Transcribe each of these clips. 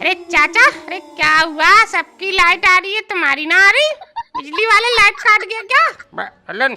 अरे चाचा, अरे क्या हुआ? सबकी लाइट आ रही है, तुम्हारी ना आ रही? बिजली वाले लाइट काट गया क्या? लल्लन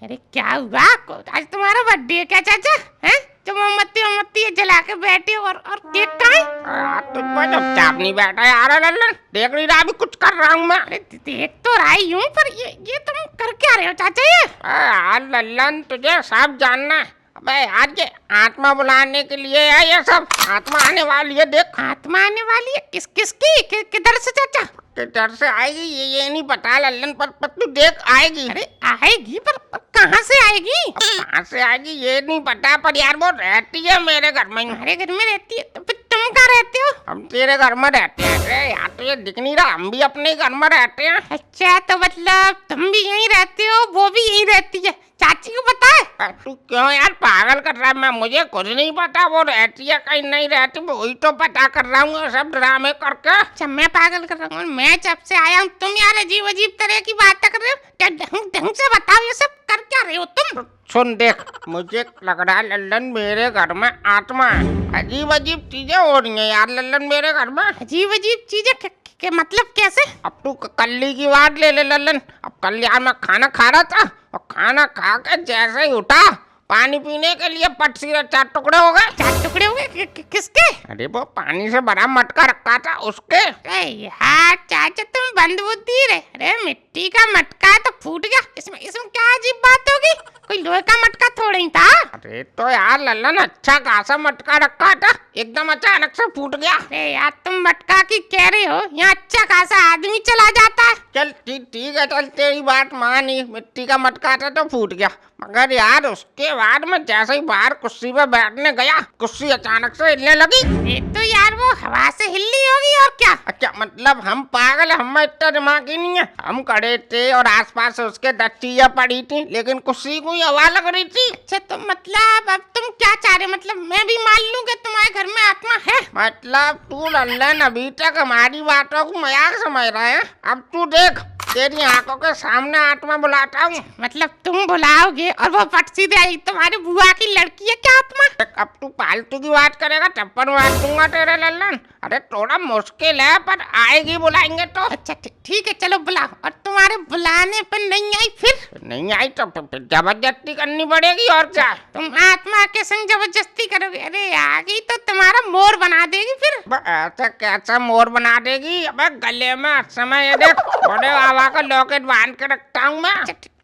अरे क्या हुआ? आज तुम्हारा बर्थडे है क्या चाचा? हैं? जो मोमबत्ती जला के बैठे हो और केक कहाँ है? तुझको चुपचाप नहीं बैठा यार लल्लन, देख नहीं रहा अभी कुछ कर रहा हूँ मैं। अरे देख तो रहा ही हूँ, पर ये तुम कर क्या रहे हो चाचा? ये यार लल्लन तुझे सब जानना है। अबे यार ये आत्मा बुलाने के लिए है, ये सब आत्मा आने वाली है। देख आत्मा आने वाली है? किसकी? किधर से चाचा? किधर से आएगी ये नहीं पता लल्लन, पर तू देख आएगी। अरे आएगी, पर कहाँ से आएगी? कहाँ से आएगी ये नहीं पता, पर यार वो रहती है मेरे घर में। हमारे घर में रहती है? तो फिर तुम कहाँ रहते हो? हम तेरे घर में रहते हैं। अरे यार तो ये दिख नहीं रहा, हम भी अपने घर में रहते हैं। अच्छा, तो मतलब तुम भी यहीं रहते हो, वो भी यहीं रहती है? चाची को पता है? तू क्यों यार पागल कर रहा है? मैं मुझे कुछ नहीं पता वो रहती है कहीं नहीं रहती, वही तो पता कर रहा हूँ सब ड्रामे करके। अच्छा मैं पागल कर रहा हूँ? मैं जब से आया हूँ तुम यार अजीब अजीब तरह की बातें कर रहे हो। क्या ढंग से बताओ, ये सब कर क्या रहे हो तुम? सुन देख, मुझे लग रहा है लल्लन मेरे घर में आत्मा है। अजीब अजीब चीजें हो रही हैं यार लल्लन मेरे घर में। अजीब अजीब चीजें? के मतलब कैसे? अब तू कल्ली की बात ले ले लल्लन। अब कल यार मैं खाना खा रहा था और खाना खा के जैसे ही उठा पानी पीने के लिए पट से 4 टुकड़े हो गए। 4 टुकड़े हो गए? किसके? अरे वो पानी से भरा मटका रखा था उसके। अरे यार चाचा तुम बंद बुद्धि रहे। अरे मिट्टी का मटका है तो फूट गया, इसमें क्या अजीब बात होगी? कोई लोहे का मटका थोड़ा ही था। अरे तो यार लल्लन अच्छा खासा मटका रखा था, एकदम अचानक से फूट गया। अरे यार तुम मटका की कह रहे हो, यहाँ अच्छा खासा आदमी चला जाता है। चल ठीक है, चल तेरी बात मानी, मिट्टी का मटका था तो फूट गया। मगर यार उसके बाद में जैसे ही बाहर कुर्सी पे बैठने गया, कुर्सी अचानक से हिलने लगी। ये तो यार वो हवा से हिलनी होगी और क्या। अच्छा मतलब हम पागल, हम इतना दिमाग ही नहीं है। हम खड़े थे और आसपास उसके 10 चीजें पड़ी थी, लेकिन कुर्सी को ही हवा लग रही थी। अच्छा तो मतलब अब तुम क्या चाह रहे? मतलब मैं भी मान लूं कि तुम्हारे घर में आत्मा है? मतलब तू लल्लन अभी तक हमारी बातों को मजाक समझ रहा है। अब तू देख, तेरी आंखों के सामने आत्मा बुलाता हूँ। मतलब तुम बुलाओगे और वो पट सीधे आई? तुम्हारी बुआ की लड़की है क्या आत्मा? अब तू फालतू की बात करेगा टप्पन मार दूंगा तेरे लल्लन। अरे थोड़ा मुश्किल है पर आएगी, बुलाएंगे तो। अच्छा ठीक है, चलो बुलाओ। और तुम्हारे बुलाने पर नहीं आई फिर? नहीं आई तो फिर जबरदस्ती करनी पड़ेगी और क्या। तुम आत्मा के संग जबरदस्ती करोगे? अरे आ गई तो तुम्हारा मोर बना देगी फिर। ऐसा कैसा मोर बना देगी? अबे गले में समय ये देख बड़े बाबा का लॉकेट बांध के रखता हूँ मैं।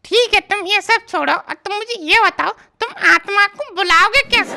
ठीक है, तुम ये सब छोड़ो और तुम मुझे ये बताओ, तुम आत्मा को बुलाओगे कैसे?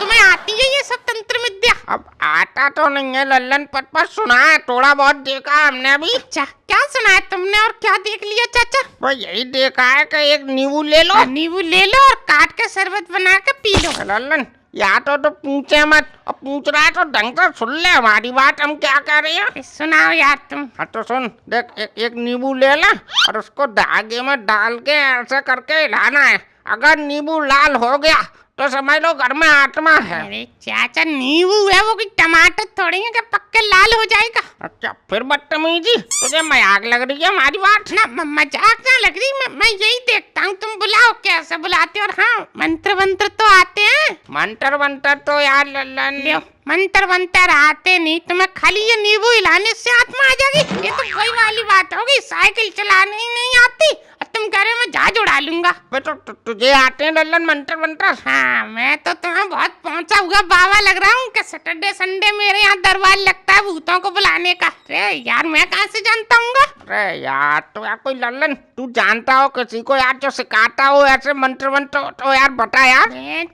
तुम्हें आती है ये सब तंत्र विद्या? अब आता तो नहीं है लल्लन, पर सुना है, थोड़ा बहुत देखा है हमने भी। अच्छा क्या सुना है तुमने और क्या देख लिया चाचा? वो यही देखा है कि एक नींबू ले लो। नींबू ले लो और काट के शरबत बना के पी लो। लल्लन या तो पूछे मत, और पूछ रहा है तो ढंग से सुन ले हमारी बात, हम क्या कह रहे हैं। सुनाओ यार तुम। हाँ तो सुन देख, एक नींबू ले ला और उसको धागे में डाल के ऐसे करके हिलाना है। अगर नींबू लाल हो गया तो समझ लो घर में आत्मा है। अरे चाचा नींबू है, वो कोई टमाटर थोड़ी है कि पक्के लाल हो जाएगा। अच्छा फिर बदतमीजी, तुझे मजाक लग रही है हमारी बात? ना मजाक ना लग रही, मैं यही देखता हूँ तुम बुलाओ कैसे बुलाते हो। और हाँ मंत्र तो आते हैं? मंत्र तो यार लल्लन मंत्र आते नहीं, तुम्हें खाली ये नींबू हिलाने से आत्मा आ जाएगी? ये तो वही वाली बात होगी, साइकिल चलाने ही नहीं आती और तुम कह रहे हो मैं जहाज उड़ा लूंगा। तो तुझे आते हैं लल्लन मंत्र? हाँ मैं तो तुम्हें बहुत पहुंचा हुआ बाबा लग रहा हूँ कि सैटरडे संडे मेरे यहाँ दरबार लगता है भूतों को बुलाने का। अरे यार मैं कहाँ से जानता हूँ? अरे यार तो यार कोई लल्लन तू जानता हो किसी को यार जो सिखाता हो ऐसे मंत्र तो यार बता यार।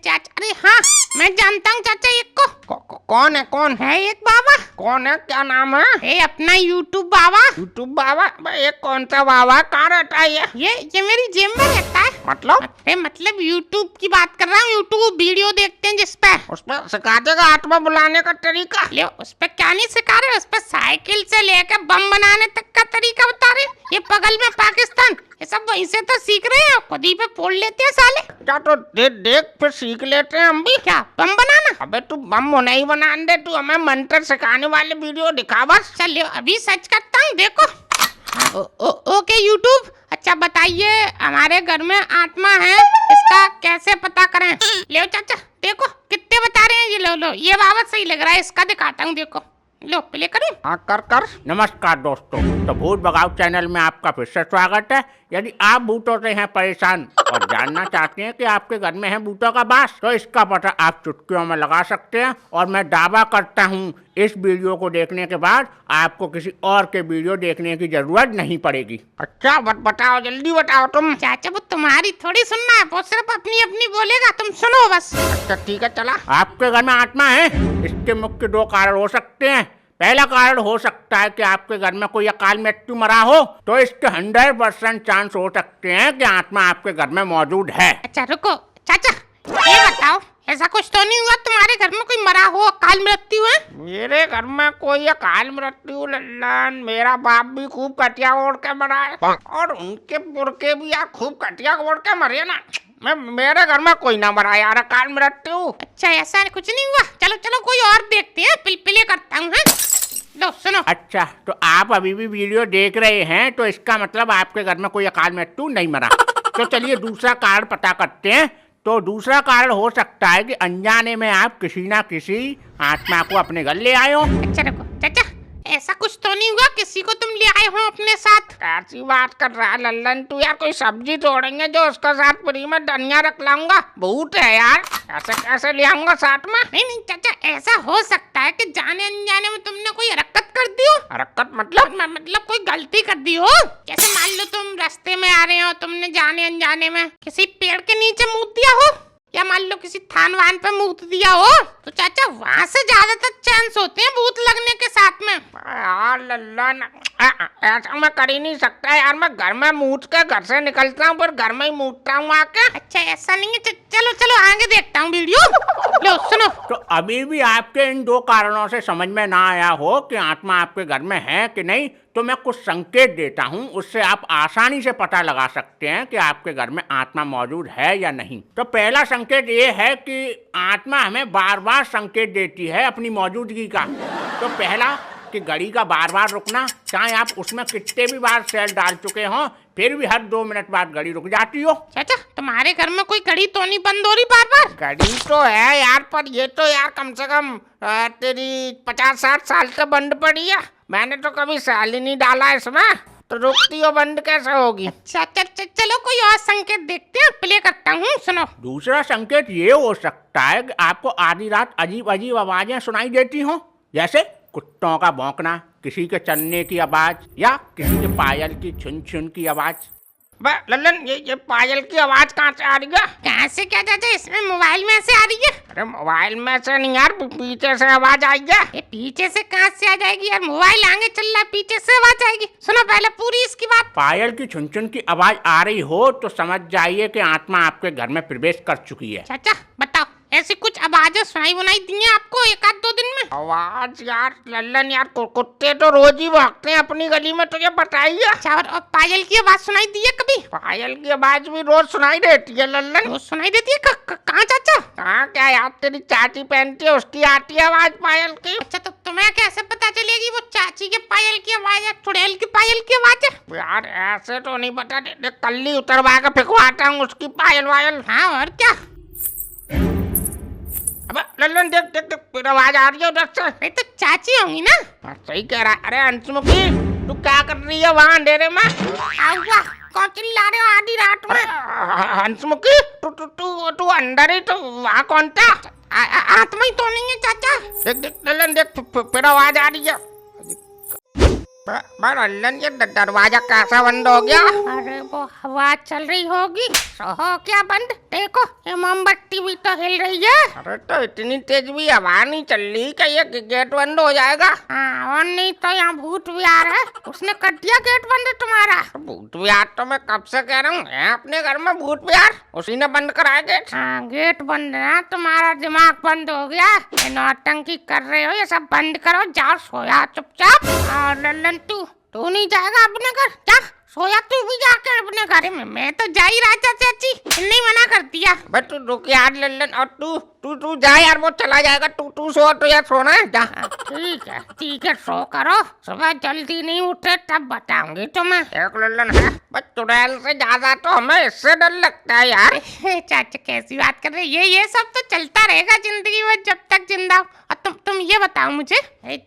चाचा अरे हाँ मैं जानता हूँ चाचा, एक को कौन है एक बाबा। कौन है, क्या नाम है? अपना यूट्यूब बाबा। यूट्यूब बाबा? ये कौन सा बाबा, कहाँ रहता है ये मेरी जेब में रहता है। मतलब यूट्यूब की बात कर रहा हूँ, यूट्यूब वीडियो देखते हैं जिसपे उसपे सिखा देगा आत्मा बुलाने का तरीका। ले उस पे क्या नहीं सिखा रहे, उस पे साइकिल से लेकर बम बनाने तक का तरीका बता रहे। ये बगल में पाकिस्तान, ये सब वहीं से तो सीख रहे हैं, खुद ही पे फोड़ लेते हैं साले। क्या तो देख फिर सीख लेते हैं हम भी। क्या बम बनाना? अबे तू बम नहीं बना दे, तू हमें मंत्र सिखाने वाले वीडियो दिखा बस। चलिए अभी सर्च करता हूँ, देखो। ओके यूट्यूब, अच्छा बताइए हमारे घर में आत्मा है, इसका कैसे पता करें? ले चाचा देखो कितने बता रहे हैं ये। लो ये बाबा सही लग रहा है, इसका दिखाता हूँ देखो। लो प्ले करूं? हाँ कर। नमस्कार दोस्तों, तो भूत भगाओ चैनल में आपका फिर से स्वागत है। यदि आप भूतों से हैं परेशान और जानना चाहते हैं कि आपके घर में है भूतों का वास, तो इसका पता आप चुटकियों में लगा सकते हैं। और मैं दावा करता हूँ इस वीडियो को देखने के बाद आपको किसी और के वीडियो देखने की जरूरत नहीं पड़ेगी। अच्छा बताओ, जल्दी बताओ तुम। चाचा वो तुम्हारी थोड़ी सुनना है, वो सिर्फ अपनी अपनी बोलेगा, तुम सुनो बस। अच्छा ठीक है, चला। आपके घर में आत्मा है? इसके मुख्य दो कारण हो सकते हैं। पहला कारण हो सकता है कि आपके घर में कोई अकाल मृत्यु मरा हो, तो इसके 100% चांस हो सकते हैं कि आत्मा आपके घर में मौजूद है। अच्छा रुको चाचा, ये बताओ ऐसा कुछ तो नहीं हुआ तुम्हारे घर में कोई मरा हो, अकाल मृत्यु है? मेरे घर में कोई अकाल मृत्यु लल्लन, मेरा बाप भी खूब कटिया ओढ़ के मरा है और उनके पुरखे भी यार खूब कटिया ओढ़ के मरे ना। मेरे घर में कोई ना मरा यार अकाल मृत्यु। अच्छा ऐसा कुछ नहीं हुआ। चलो चलो कोई और देखते हैं, पिले करता हूँ। लो सुनो। अच्छा तो आप अभी भी वीडियो देख रहे हैं, तो इसका मतलब आपके घर में कोई अकाल मृत्यु नहीं मरा। तो चलिए दूसरा कारण पता करते हैं। तो दूसरा कारण हो सकता है कि अनजाने में आप किसी ना किसी आत्मा को अपने घर ले आए हो। अच्छा रुको चाचा, ऐसा कुछ तो नहीं हुआ किसी को तुम ले आए हो अपने साथ? कैसी बात कर रहा है लल्लन तू यार? कोई सब्जी तोड़ेंगे जो उसका साथ फ्री में धनिया रख लाऊंगा? भूत है यार, ऐसे कैसे ले आऊंगा साथ में? नहीं चाचा, ऐसा हो सकता है कि जाने अनजाने में तुमने कोई हरकत कर दी हो। हरकत मतलब कोई गलती कर दी हो। जैसे मान लो तुम रास्ते में आ रहे हो, तुमने जाने अनजाने में किसी पेड़ के नीचे मुँह दिया हो, या मान लो किसी थान वान पे मुँह दिया हो, तो चाचा वहाँ से ज्यादातर चांस होते हैं भूत लगने के साथ में। यार लल्लन ऐसा मैं कर ही नहीं सकता यार। मैं घर में मूत के घर से निकलता हूँ, फिर घर में ही मूतता हूँ आके। अच्छा ऐसा नहीं है, चलो चलो आगे देखता हूँ वीडियो। लो सुनो। तो अभी भी आपके इन दो कारणों से समझ में ना आया हो कि आत्मा आपके घर में है कि नहीं, तो मैं कुछ संकेत देता हूँ, उससे आप आसानी से पता लगा सकते हैं कि आपके घर में आत्मा मौजूद है या नहीं। तो पहला संकेत ये है कि आत्मा हमें बार बार संकेत देती है अपनी मौजूदगी का। तो पहला कि घड़ी का बार बार रुकना, चाहे आप उसमें कितने भी बार सेल डाल चुके हो, फिर भी हर 2 मिनट बाद घड़ी रुक जाती हो। चाचा तुम्हारे घर में कोई घड़ी तो नहीं बंद हो रही बार बार? घड़ी तो है यार, पर ये तो यार कम से कम तेरी 50-60 साल से बंद पड़ी है। मैंने तो कभी साल ही नहीं डाला इसमें, तो रुकती हो बंद कैसे होगी? अच्छा चलो कोई और संकेत देखते हैं, प्ले करता हूँ, सुनो। दूसरा संकेत ये हो सकता है कि आपको आधी रात अजीब अजीब आवाजें सुनाई देती हो, जैसे कुत्तों का भौंकना, किसी के चलने की आवाज, या किसी के पायल की छुन छुन की आवाज। लल्लन ये पायल की आवाज कहाँ से आ रही है? कहाँ से क्या चाचा, इसमें मोबाइल में से आ रही है। अरे मोबाइल में से नहीं यार, पीछे से आवाज आई है। ये पीछे से कहाँ से आ जाएगी यार, मोबाइल आगे चल रहा है, पीछे से आवाज आएगी। सुनो पहले पूरी इसकी बात। पायल की छुन छुन की आवाज आ रही हो तो समझ जाइए कि आत्मा आपके घर में प्रवेश कर चुकी है। चाचा बताओ ऐसी कुछ आवाजें सुनाई दी हैं आपको 1-2 दिन में? आवाज यार लल्लन यार, कुत्ते तो रोज ही भौंकते हैं अपनी गली में, तुझे बताइए। अच्छा और पायल की आवाज सुनाई दी है कभी? पायल की आवाज भी रोज सुनाई देती है लल्लन। रोज सुनाई देती है? कहाँ चाचा? कहाँ क्या यार, तेरी चाची पहनती है उसकी आती है आवाज पायल की। अच्छा तो तुम्हें कैसे पता चलेगी वो चाची के पायल की आवाज है, चुड़ैल की पायल की आवाज है? यार ऐसे तो नहीं पता, कल ही उतरवा के फेंकवाता हूँ उसकी पायल वायल। हाँ और क्या। अबे लल्लन देख फिर आवाज आ रही है उधर से। नहीं तो चाची होंगी ना। सही कह रहा है। अरे अंशमुखी तू क्या कर रही है वहाँ अंधेरे में? आऊँगा, कौन चिल्ला रहे हो आधी रात में? अंशमुखी तू अंदर ही, तो वहाँ कौन था? आत्मा ही तो नहीं है चाचा। देख लल्लन देख फिर आवाज आ रही है। लल्लन ये दरवाजा कैसा बंद हो गया? अरे वो हवा चल रही होगी, हो क्या बंद? देखो ये मोमबत्ती भी तो हिल रही है। अरे तो इतनी तेज भी हवा नहीं चल रही, क्या ये गेट बंद हो जाएगा? हाँ और नहीं तो यहाँ भूत विहार है, उसने कर दिया गेट बंद तुम्हारा। भूत विहार तो मैं कब से कह रहा हूँ, अपने घर में भूत विहार उसी ने बंद कराया गेट। हाँ गेट बंद ना, तुम्हारा दिमाग बंद हो गया। ये नौटंकी कर रहे हो, ये सब बंद करो, जाओ सोया चुपचाप। और लल्लन तू नहीं जाएगा अपने घर? जा सोया तू भी जाकर अपने घर में। मैं तो जा ही रहा चाची, नहीं मना कर दिया। बस तू रुक यार लल्लन, और तू जा यार, वो चला जाएगा। तू सो, तो यार सोना है जा। ठीक है सो करो, सुबह जल्दी नहीं उठे तब बताऊंगी तुम्हें। एक लल्लन है बस, चुड़ैल से ज्यादा तो हमें इससे डर लगता है यार। चाचा कैसी बात कर रहे हैं, ये सब तो चलता रहेगा जिंदगी में जब तक जिंदा हो। और तुम ये बताओ मुझे,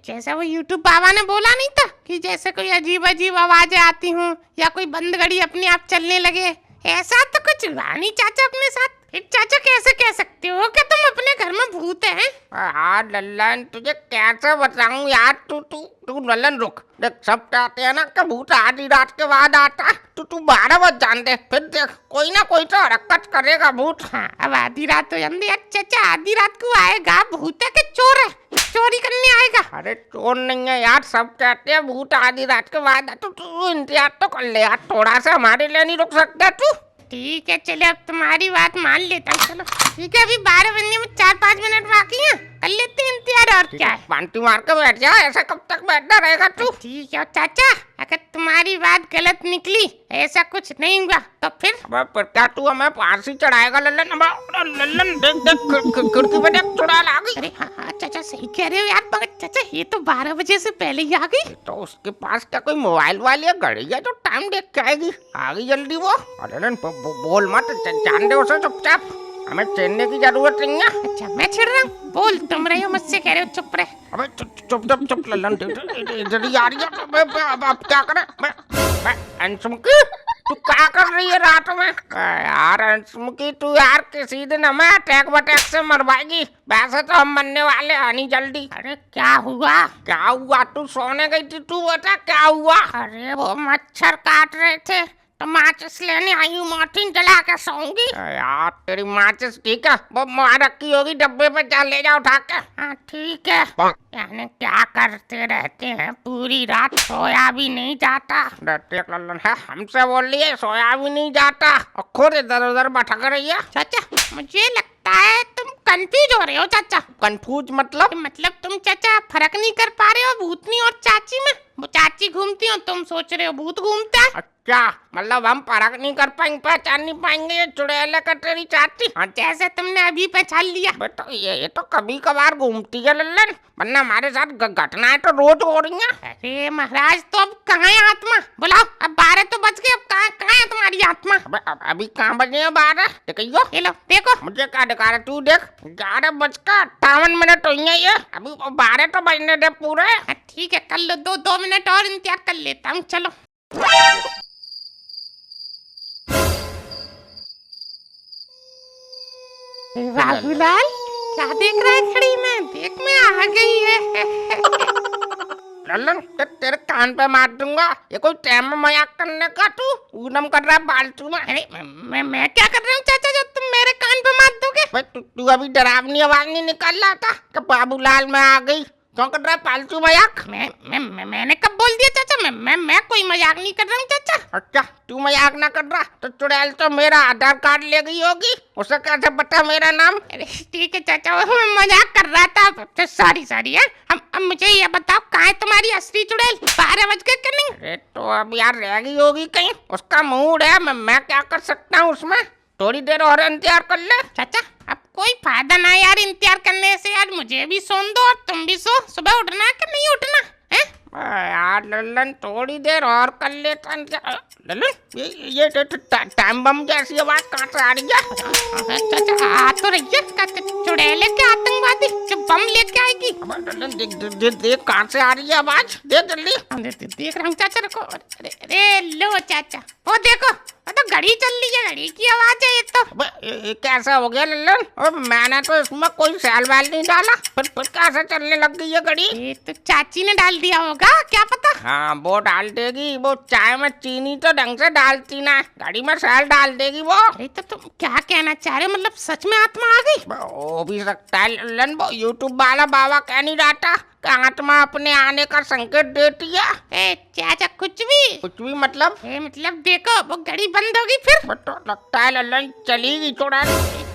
जैसा वो यूट्यूब बाबा ने बोला नहीं था कि जैसे कोई अजीब अजीब आवाजें आती हूँ या कोई बंद घड़ी अपने आप चलने लगे, ऐसा तो कुछ हुआ नहीं चाचा अपने साथ। फिर चाचा कैसे कह सकते हो कि तुम अपने घर में भूत हैं? यार लल्लन, तुझे कैसे बताऊं यार। तू लल्लन रुक देख, सब कहते हैं ना कि भूत आधी रात के बाद आता। तू 12 बज जान दे, फिर देख कोई ना कोई तो हरकत करेगा भूत। हाँ, अब आधी रात हो जाती है। चाचा आधी रात को आएगा? भूत है कि चोर है? चोरी करने आएगा? अरे चोर नहीं है यार, सब कहते हैं भूत आधी रात के बाद आता। तू इंतजार तो कर ले यार, थोड़ा सा हमारे लिए नहीं रुक सकता तू? ठीक है चलो, अब तुम्हारी बात मान लेता हूँ। चलो ठीक है, अभी 12 बजने में 4-5 मिनट बाकी हैं, कर लेते हैं इंतजार। और क्या है, पांटी मार के बैठ जा, ऐसा कब तक बैठना रहेगा तू? ठीक है चाचा, अगर तुम्हारी बात गलत निकली, ऐसा कुछ नहीं हुआ तो फिर? पर क्या तू हमें फांसी चढ़ाएगा लल्लन? लल्लन देख खिड़की पे देख, चुड़ैल आ गई। अरे हाँ चाचा सही कह रहे हो यार, मगर चाचा ये तो 12 बजे से पहले ही आ गई। तो उसके पास क्या कोई मोबाइल वाली या घड़ी है जो टाइम देख के आएगी? आ गई जल्दी वो। अरे बोल मत, जान दे उसे चुपचाप, हमें छेड़ने की जरूरत नहीं है। अच्छा मैं छेड़ रहा हूँ? बोल तुम रहे हो, मुझसे कह रहे हो चुप रहे। अबे चुप लल्लन, जल्दी आ रही है। अब क्या करें? अंशमुखी तू क्या कर रही है रात में? यार अंशमुखी तू यार किसी दिन हमें अटैक बटैक से मरवाएगी। वैसे तो हम मरने वाले हैं नहीं जल्दी। अरे क्या हुआ? क्या हुआ? तू सोने गई थी, तू बता क्या हुआ? अरे वो मच्छर काट रहे थे तो माचिस लेने आई हूँ, मार्टिन जला के सोऊंगी। यार तेरी माचिस ठीक है, वो मार रखी होगी डब्बे पे, जा ले जाओ उठा के। हाँ ठीक है। यानी क्या करते रहते हैं पूरी रात, सोया भी नहीं जाता। देख लल्लन है, हमसे बोल रही है सोया भी नहीं जाता और खुद इधर उधर भटक रही है। चाचा मुझे लगता है तुम कंफ्यूज हो रहे हो चाचा। कंफ्यूज मतलब तुम चाचा फर्क नहीं कर पा रहे हो भूतनी और चाची में। वो चाची घूमती हो, तुम सोच रहे हो भूत घूमता है। क्या मतलब हम फर्क नहीं कर पाएंगे, पहचान नहीं पाएंगे ये चुड़ैल का तेरी चाची? हाँ जैसे तुमने अभी पहचान लिया। बेटा ये तो कभी कभार घूमती है लल्लन, वरना हमारे साथ घटनाएं तो रोज हो रही हैं। अरे महाराज तो अब कहाँ है आत्मा? बुलाओ, अब 12 तो बज गए, अब कहाँ है तुम्हारी आत्मा? अभी कहाँ बजे हैं 12? देखियो, ये लो देखो। मुझे क्या दिखा रहा, तू देख 11:58 हुई है ये, अभी 12 तो बजने दे पूरे। ठीक है कर लो, 2 मिनट और इंतजार कर लेता हूँ। चलो बाबूलाल क्या देख रहा है घड़ी में? देख मैं आ गई है। लल्लन तेरे कान पे मार दूंगा, ये कोई टाइम में मजाक करने का तू ऊधम कर रहा है फालतू में। अरे मैं क्या कर रहा हूँ चाचा जो तुम मेरे कान पे मार दोगे? तू अभी डरावनी आवाज नहीं निकाल रहा था कि बाबूलाल में आ गई? क्यों कर रहा है फालतू मजाक? मैंने कब बोल दिया चाचा? मैं कोई मजाक नहीं कर रहा हूँ चाचा। अच्छा तू मजाक ना कर रहा तो चुड़ैल तो मेरा आधार कार्ड ले गई होगी, उसे कैसे पता मेरा नाम? अरे ठीक है चाचा, मैं मजाक कर रहा था। सॉरी है। अब मुझे ये बताओ कहाँ है तुम्हारी असली चुड़ैल? 12 बज गए कि नहीं? अरे तो अब यार रह गई होगी कहीं, उसका मूड है, मैं क्या कर सकता हूँ उसमें? थोड़ी देर और इंतजार कर ले। चाचा अब कोई फायदा ना यार इंतजार करने से, यार मुझे भी सोन दो और तुम भी सो। सुबह उठना है कि नहीं उठना है? यार लल्लन थोड़ी देर और कर लेता। लल्लन ये टाइम बम जैसी आवाज कहाँ से आ रही है? चाचा आ तो रही है चुड़ैल के आतंकवादी जो बम लेके आएगी। लल्लन देख कहाँ से आ रही है आवाज, देख जल्दी। देख रहा हूँ चाचा, रुको। अरे लो चाचा वो देखो, तो घड़ी चल रही है, घड़ी की आवाज है ये तो। ये कैसा हो गया लल्लन? मैंने तो इसमें कोई सैल वैल नहीं डाला, फिर कैसे चलने लग गई है घड़ी? ये तो चाची ने डाल दिया होगा, क्या पता। हाँ वो डाल देगी, वो चाय में चीनी तो ढंग से डालती ना, घड़ी में सैल डाल देगी वो। अरे तो तुम क्या कहना चाह रहे हो? मतलब सच में आत्मा आ गई? हो भी सकता है लल्लन, वो यूट्यूब वाला बाबा कह नहीं रहा था कि आत्मा अपने आने का संकेत देती है? चाचा कुछ भी मतलब? मतलब देखो वो घड़ी बंद होगी फिर तो लगता है लल्लन चलेगी थोड़ा।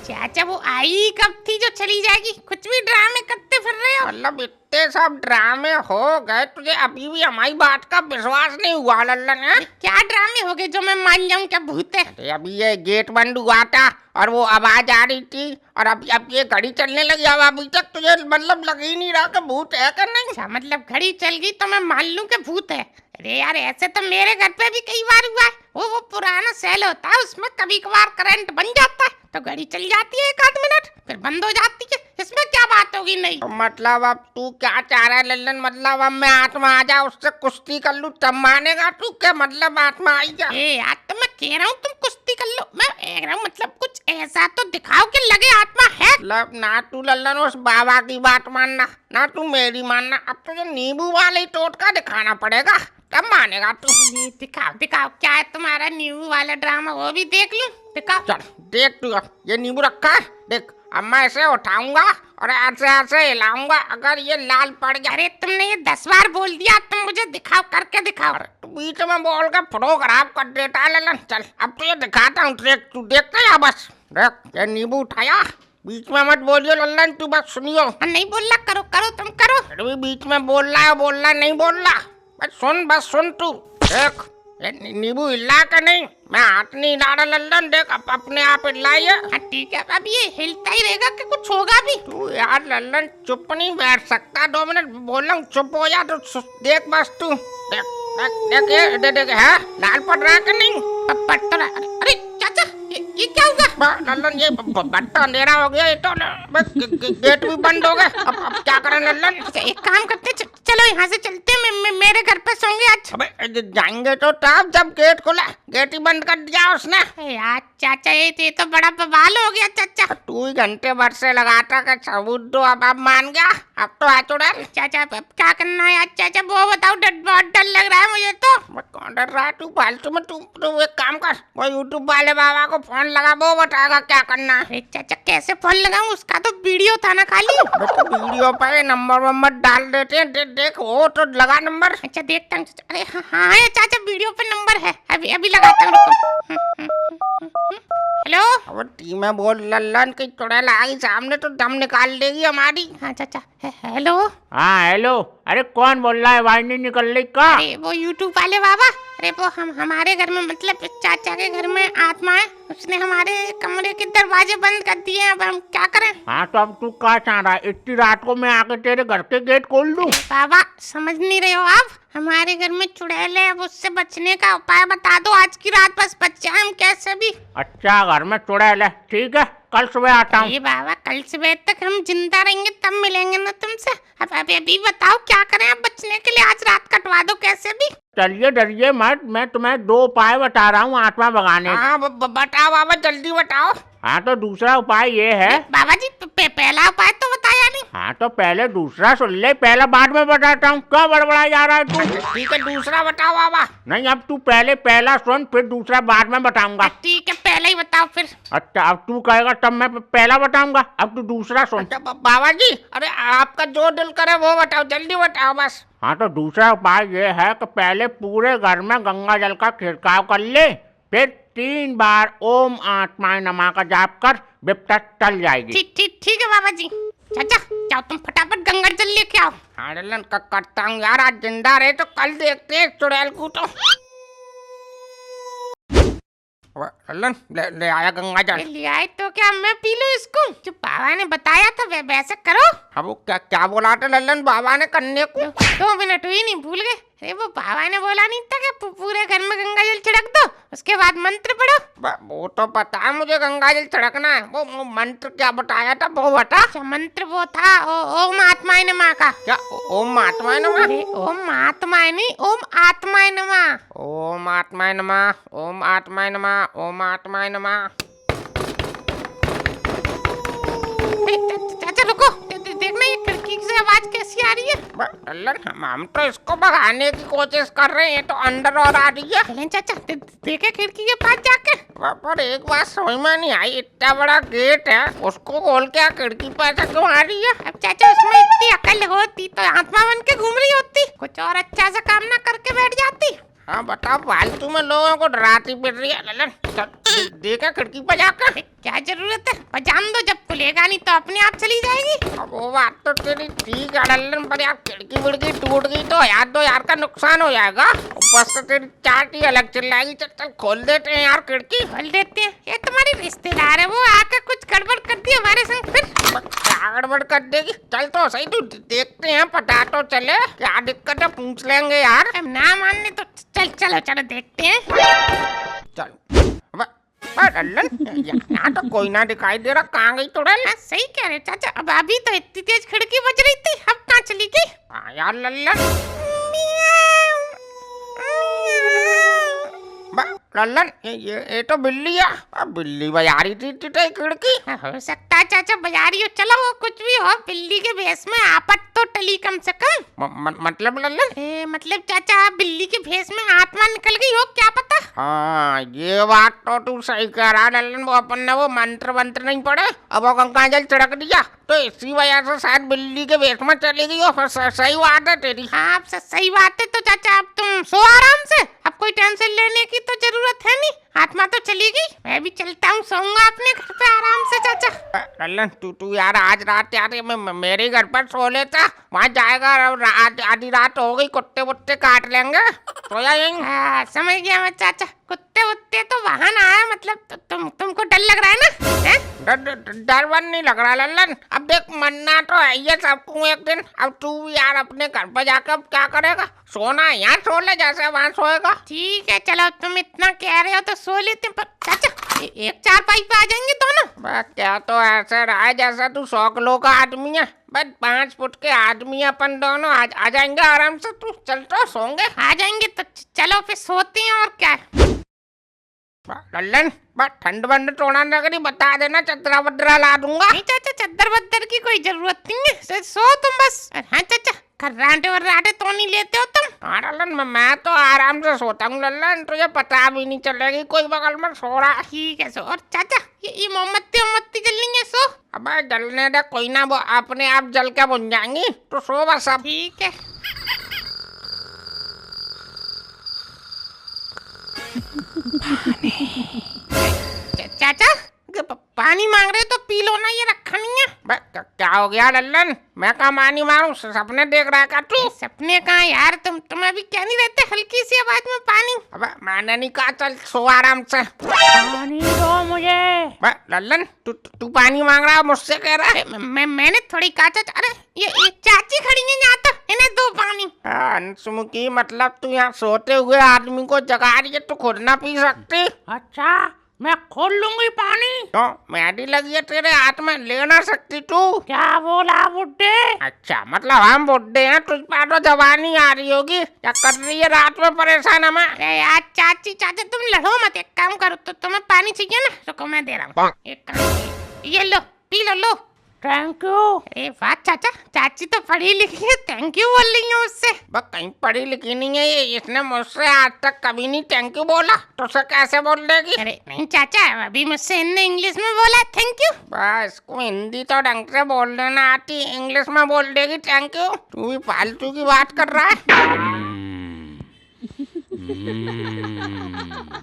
चाचा वो आई कब थी जो चली जाएगी? कुछ भी ड्रामे करते फिर रहे हो। मतलब इतने सब ड्रामे हो गए, तुझे अभी भी हमारी बात का विश्वास नहीं हुआ लल्लन? है क्या ड्रामे हो गए जो मैं मान जाऊं क्या भूत है? अभी ये गेट बंद हुआ था और वो आवाज आ रही थी और अब ये घड़ी चलने लगी, अब अभी तक तुझे मतलब लग ही नहीं रहा कि भूत है कि नहीं? अच्छा मतलब घड़ी चल गई तो मैं मान लूं कि भूत है? अरे यार ऐसे तो मेरे घर पे भी कई बार हुआ है। वो पुराना सेल होता है, उसमें कभी कभार करंट बन जाता है तो घड़ी चल जाती है 1 आध मिनट, फिर बंद हो जाती है। इसमें क्या बात होगी नहीं। तो मतलब अब तू क्या चाह रहा है लल्लन? मतलब अब मैं आत्मा आ जा उससे कुश्ती कर लूं तब मानेगा तू? क्या मतलब आत्मा आई जा? ए यार तो मैं कह रहा हूँ तुम कुश्ती कर लो, मैं कह रहा हूँ मतलब कुछ ऐसा तो दिखाओ कि लगे आत्मा है। मतलब ना तू लल्लन उस बाबा की बात मानना ना तू मेरी मानना, अब तुझे नींबू वाले टोटका दिखाना पड़ेगा तब मानेगा तू। ये दिखाओ दिखाओ, क्या है तुम्हारा नींबू वाला ड्रामा, वो भी देख लूं। दिखाओ। चल देख तू, अब ये नींबू रखा है देख, अब मैं इसे उठाऊंगा और ऐसे ऐसे हिलाऊंगा, अगर ये लाल पड़ गया। अरे तुमने ये 10 बार बोल दिया, तुम मुझे दिखाओ, करके दिखाओ। तू बीच में बोल के फ्लो खराब कर देता है लल्लन। चल अब तुझे दिखाता हूँ ट्रिक, तू देखते जा बस। देख ये नींबू उठाया, बीच में मत बोलियो लल्लन, तू बस सुनियो। नहीं बोल रहा, करो करो तुम करो। फिर भी बीच में बोल रहा है नहीं बोल रहा, बस सुन तू। देख ये नींबू हिला के नहीं, मैं हाथ नहीं हिला रहा लल्लन, देख अब अपने आप हिलाइए। हाँ ठीक है, अब ये हिलता ही रहेगा कि कुछ होगा भी? तू यार लल्लन चुप नहीं बैठ सकता, 2 मिनट बोल रहा हूँ चुप हो जा। तो देख बस तू, देख देख देख देख है लाल पड़ रहा है कि नहीं? पट तो रहा। अरे चाचा ये क्या होगा? लल्लन ये बट्टा अंधेरा हो गया, ये तो गेट भी बंद हो गए। अब क्या करें लल्लन? अच्छा एक काम करते, चलो यहाँ से चलते हैं, मेरे घर पे सोएंगे आज। अबे जाएंगे तो तब जब गेट खुला, गेट ही बंद कर दिया उसने। यार चाचा ये तो बड़ा बवाल हो गया चाचा। तू ही घंटे भर से लगाता का सबूत दो, अब मान गया, अब तो आ चुड़ा। चाचा अब क्या करना है यार चाचा, वो बताओ, बहुत डर लग रहा है मुझे तो। कौन डर रहा है तू फालतू में? तू एक काम कर, वो यूट्यूब वाले बाबा को फोन लगा, वो बताएगा क्या करना है। अरे चाचा कैसे फोन लगाऊं, उसका तो वीडियो था ना खाली। तो वीडियो पे नंबर डाल देते हैं, देख वो तो लगा नंबर। अच्छा देखता हूँ। अरे हाँ है चाचा, वीडियो पे नंबर है, अभी अभी लगाता हूँ, रुको। हेलो। अब टीम में बोल लल्लन की चुड़ैल आई सामने तो दम निकाल देगी हमारी। हाँ चाचा हेलो। हाँ हेलो, अरे कौन बोल रहा है? आवाज नहीं निकल रही का? अरे वो यूट्यूब वाले बाबा, अरे वो हमारे घर में, मतलब चाचा के घर में आत्मा है, उसने हमारे कमरे के दरवाजे बंद कर दिए हैं, अब हम क्या करें? हाँ तो अब तू क्या चाह रहा है? इतनी रात को मैं आके तेरे घर के गेट खोल दूं? बाबा समझ नहीं रहे हो आप, हमारे घर में चुड़ैल है, अब उससे बचने का उपाय बता दो, आज की रात बस बच जाए हम कैसे भी। अच्छा घर में चुड़ैल है, ठीक है कल सुबह आता हूँ। ये बाबा कल सुबह तक हम जिंदा रहेंगे तब मिलेंगे ना तुमसे। अब अभी बताओ क्या करें अब बचने के लिए, आज रात कटवा दो कैसे भी। चलिए डरिए मत, मैं तुम्हें 2 उपाय बता रहा हूँ आत्मा भगाने। हाँ बताओ बाबा जल्दी बताओ। हाँ तो दूसरा उपाय ये है। बाबा जी पहला उपाय तो बताया नहीं। हाँ तो पहले दूसरा सुन ले, पहला बाद में बताता हूँ, क्या बड़बड़ा जा रहा है तू? ठीक है दूसरा बताओ बाबा। नहीं अब तू पहले पहला सुन, फिर दूसरा बाद में बताऊंगा। ठीक है पहले ही बताओ फिर। अच्छा अब तू कहेगा तब मैं पहला बताऊंगा, अब तू दूसरा सुन। अच्छा बाबा जी, अरे आपका जो दिल करे वो बताओ, जल्दी बताओ बस। हाँ तो दूसरा उपाय ये है कि पहले पूरे घर में गंगा जल का छिड़काव कर ले, फिर 3 बार ओम आत्माय नमः का जाप कर, विपत्ति टल जाएगी। ठीक है बाबा जी। चाचा जाओ तुम फटाफट गंगा जल लेके आओ। हाँ लल्लन करता हूँ यार, आज जिंदा रहे तो कल देखते हैं चुड़ैल को। तो लल्लन ले आया गंगा जल। ले आए तो क्या मैं पी लूं इसको? जो बाबा ने बताया था वैसे करो। अब वो क्या बोला था लल्लन बाबा ने करने को? 2 मिनट हुई नहीं, भूल गए? अरे वो बाबा ने बोला नहीं था कि पूरे घर में गंगा जल छिड़क दो, उसके बाद मंत्र पढ़ो। वो तो पता है मुझे गंगा जल छिड़कना है, वो मंत्र क्या बताया था वो बता। अच्छा मंत्र वो था ओम आत्माय नमः का। क्या ओम आत्माय नमः? अरे ओम आत्माय नहीं, ओम आत्माय नमः। ओम आत्माय नमः, ओम आत्माय नमः, ओम आत्माय नमः। चाचा रुको, देखना ये खिड़की से आवाज कैसी आ रही है। लल्लन हम तो इसको भगाने की कोशिश कर रहे हैं, तो अंदर और आ रही है। चलें चाचा देखे खिड़की के पास जाके। पर एक बात समझ में नहीं आई, इतना बड़ा गेट है उसको खोल के खिड़की पर ऐसा क्यों आ रही है? अब चाचा उसमें इतनी अकल होती तो आत्मा बन के घूम रही होती, कुछ और अच्छा सा काम ना करके बैठ जाती। हाँ बताओ, फालतू में लोगों को डराती फिर रही है लल्लन। देखा खिड़की पर जाकर। क्या जरूरत है, पजाम दो, जब खुलेगा नहीं तो अपने आप चली जाएगी। अब वो बात तो तेरी ठीक है लल्लन, पर यार खिड़की विड़की टूट गई तो 1000 का नुकसान हो जाएगा, ऊपर से तेरी चाट ही अलग चिल्लाएगी। चल खोल देते हैं यार खिड़की। खोल देते हैं, ये तुम्हारी रिश्तेदार है, वो आकर कुछ गड़बड़ कर दी हमारे संग फिर। क्या गड़बड़ कर देगी? चल तो सही, तू देखते हैं, पता तो चले क्या दिक्कत है, पूछ लेंगे यार। अब ना मानने तो चलो देखते हैं। चल लल्लन यहाँ तो कोई ना दिखाई दे रहा, कहाँ गई चुड़ैल? हाँ, सही कह रहे चाचा, अब अभी तो इतनी तेज खिड़की बज रही थी, अब कहाँ चली गई? हाँ यार लल्लन, लल्लन ये तो बिल्ली है। अब बिल्ली बजा रही थी खिड़की। हो सकता है चाचा बाजारी हो, चलो वो कुछ भी हो, बिल्ली के भेष में आपत तो टली कम से कम। मतलब लल्लन? मतलब चाचा आप बिल्ली के भेष में आत्मा निकल गई हो, क्या पता। हाँ ये बात तो तू सही कह रहा लल्लन, वो अपन ने वो मंत्र वंत्र नहीं पढ़े, अब वो गंगा जल छिड़क दिया, तो इसी वजह से शायद बिल्ली के भेष में चली गई हो। सही बात है तेरी। हाँ सही बात है। तो चाचा अब तुम सो आराम से, अब कोई टेंशन लेने की तो जरूरत है नहीं, आत्मा तो चली गई, मैं भी चलता हूँ, सोऊंगा अपने घर पे आराम से चाचा। लल्लन तू यार आज रात यार मेरे घर पर सो लेता, वहाँ जाएगा आधी रात हो गई, कुत्ते वुत्ते काट लेंगे, सोया यहीं। हाँ समझ गया मैं चाचा, कुत्ते वुत्ते तो वाहन आया, मतलब तुमको डर लग रहा है ना? डर वन नहीं लग रहा लल्लन, अब देख मरना तो है ये सबको एक दिन, अब तू यार अपने घर पर जाकर अब क्या करेगा, सोना है यहाँ सो ले जैसे वहाँ सोएगा। ठीक है चलो, तुम इतना कह रहे हो तो सो लेते हैं, पर चाचा एक चारपाई पे आ जाएंगे दोनों? बस क्या तो ऐसा रहा है जैसा तू 100 किलो का आदमी है, बस 5 फुट के आदमी अपन दोनों आ जाएंगे आराम से, तू चल तो सोंगे। आ जाएंगे तो चलो फिर सोते हैं, और क्या है। लल्लन बस ठंड बंड टोना नगरी बता देना, चदरा वदरा ला दूंगा। नहीं चाचा, चद्दर वद्दर की कोई जरूरत नहीं है, सो तुम बस। हाँ चाचा, खर्राटे वर्राटे तो नहीं लेते हो तुम? हाँ लल्लन मैं तो आराम से सोता हूँ लल्लन, तुझे पता भी नहीं चलेगी कोई बगल में सो रहा। ठीक है सो। और चाचा ये मोमबत्ती जलनी है, सो। अबे जलने दे, कोई ना, वो अपने आप जल के बुझ जाएंगी, तो सो बस अब। ठीक है। चाचा पानी मांग रहे हो तो पी लो ना, ये रखा नहीं है। क्या हो गया लल्लन, मैं कहाँ पानी मारूं, सपने देख रहा है क्या तू? सपने कहाँ यार, तुम अभी क्या नहीं रहते हल्की सी आवाज में पानी? अबे मैंने नहीं कहा, चल सो आराम से। पानी दो मुझे। लल्लन तू पानी मांग रहा है, मुझसे कह रहा है? मैंने थोड़ी कहा चाचा। अरे ये चाची खड़ी है यहाँ, तो इन्हें दो पानी। अंशुमुखी मतलब तू यहाँ सोते हुए आदमी को जगा रही है, तू खुद ना पी सकती? अच्छा मैं खोल लूंगी पानी। तो मेहंदी लगी है तेरे हाथ में, ले ना सकती तू? क्या बोला बुड्ढे? अच्छा मतलब हम बुड्ढे हैं, तुझ पर तो जवानी आ रही होगी, क्या कर रही है रात में परेशान हमें? अरे यार चाची चाचा तुम लड़ो मत, एक काम करो, तो तुम्हें पानी चाहिए ना, रुको मैं दे रहा हूँ, एक काम, ये लो पी लो। Thank you. अरे वाह चाचा, चाची तो पढ़ी लिखी है, थैंक यू बोल रही है उससे। बस कहीं पढ़ी लिखी नहीं है ये, इसने मुझसे आज तक कभी नहीं थैंक यू बोला, तो उसे कैसे बोल देगी? अरे नहीं चाचा, अभी मुझसे इनने इंग्लिश में बोला थैंक यू। बस इसको हिंदी तो ढंग से बोल देना आती, इंग्लिश में बोल देगी थैंक यू। तू भी फालतू की बात कर रहा है।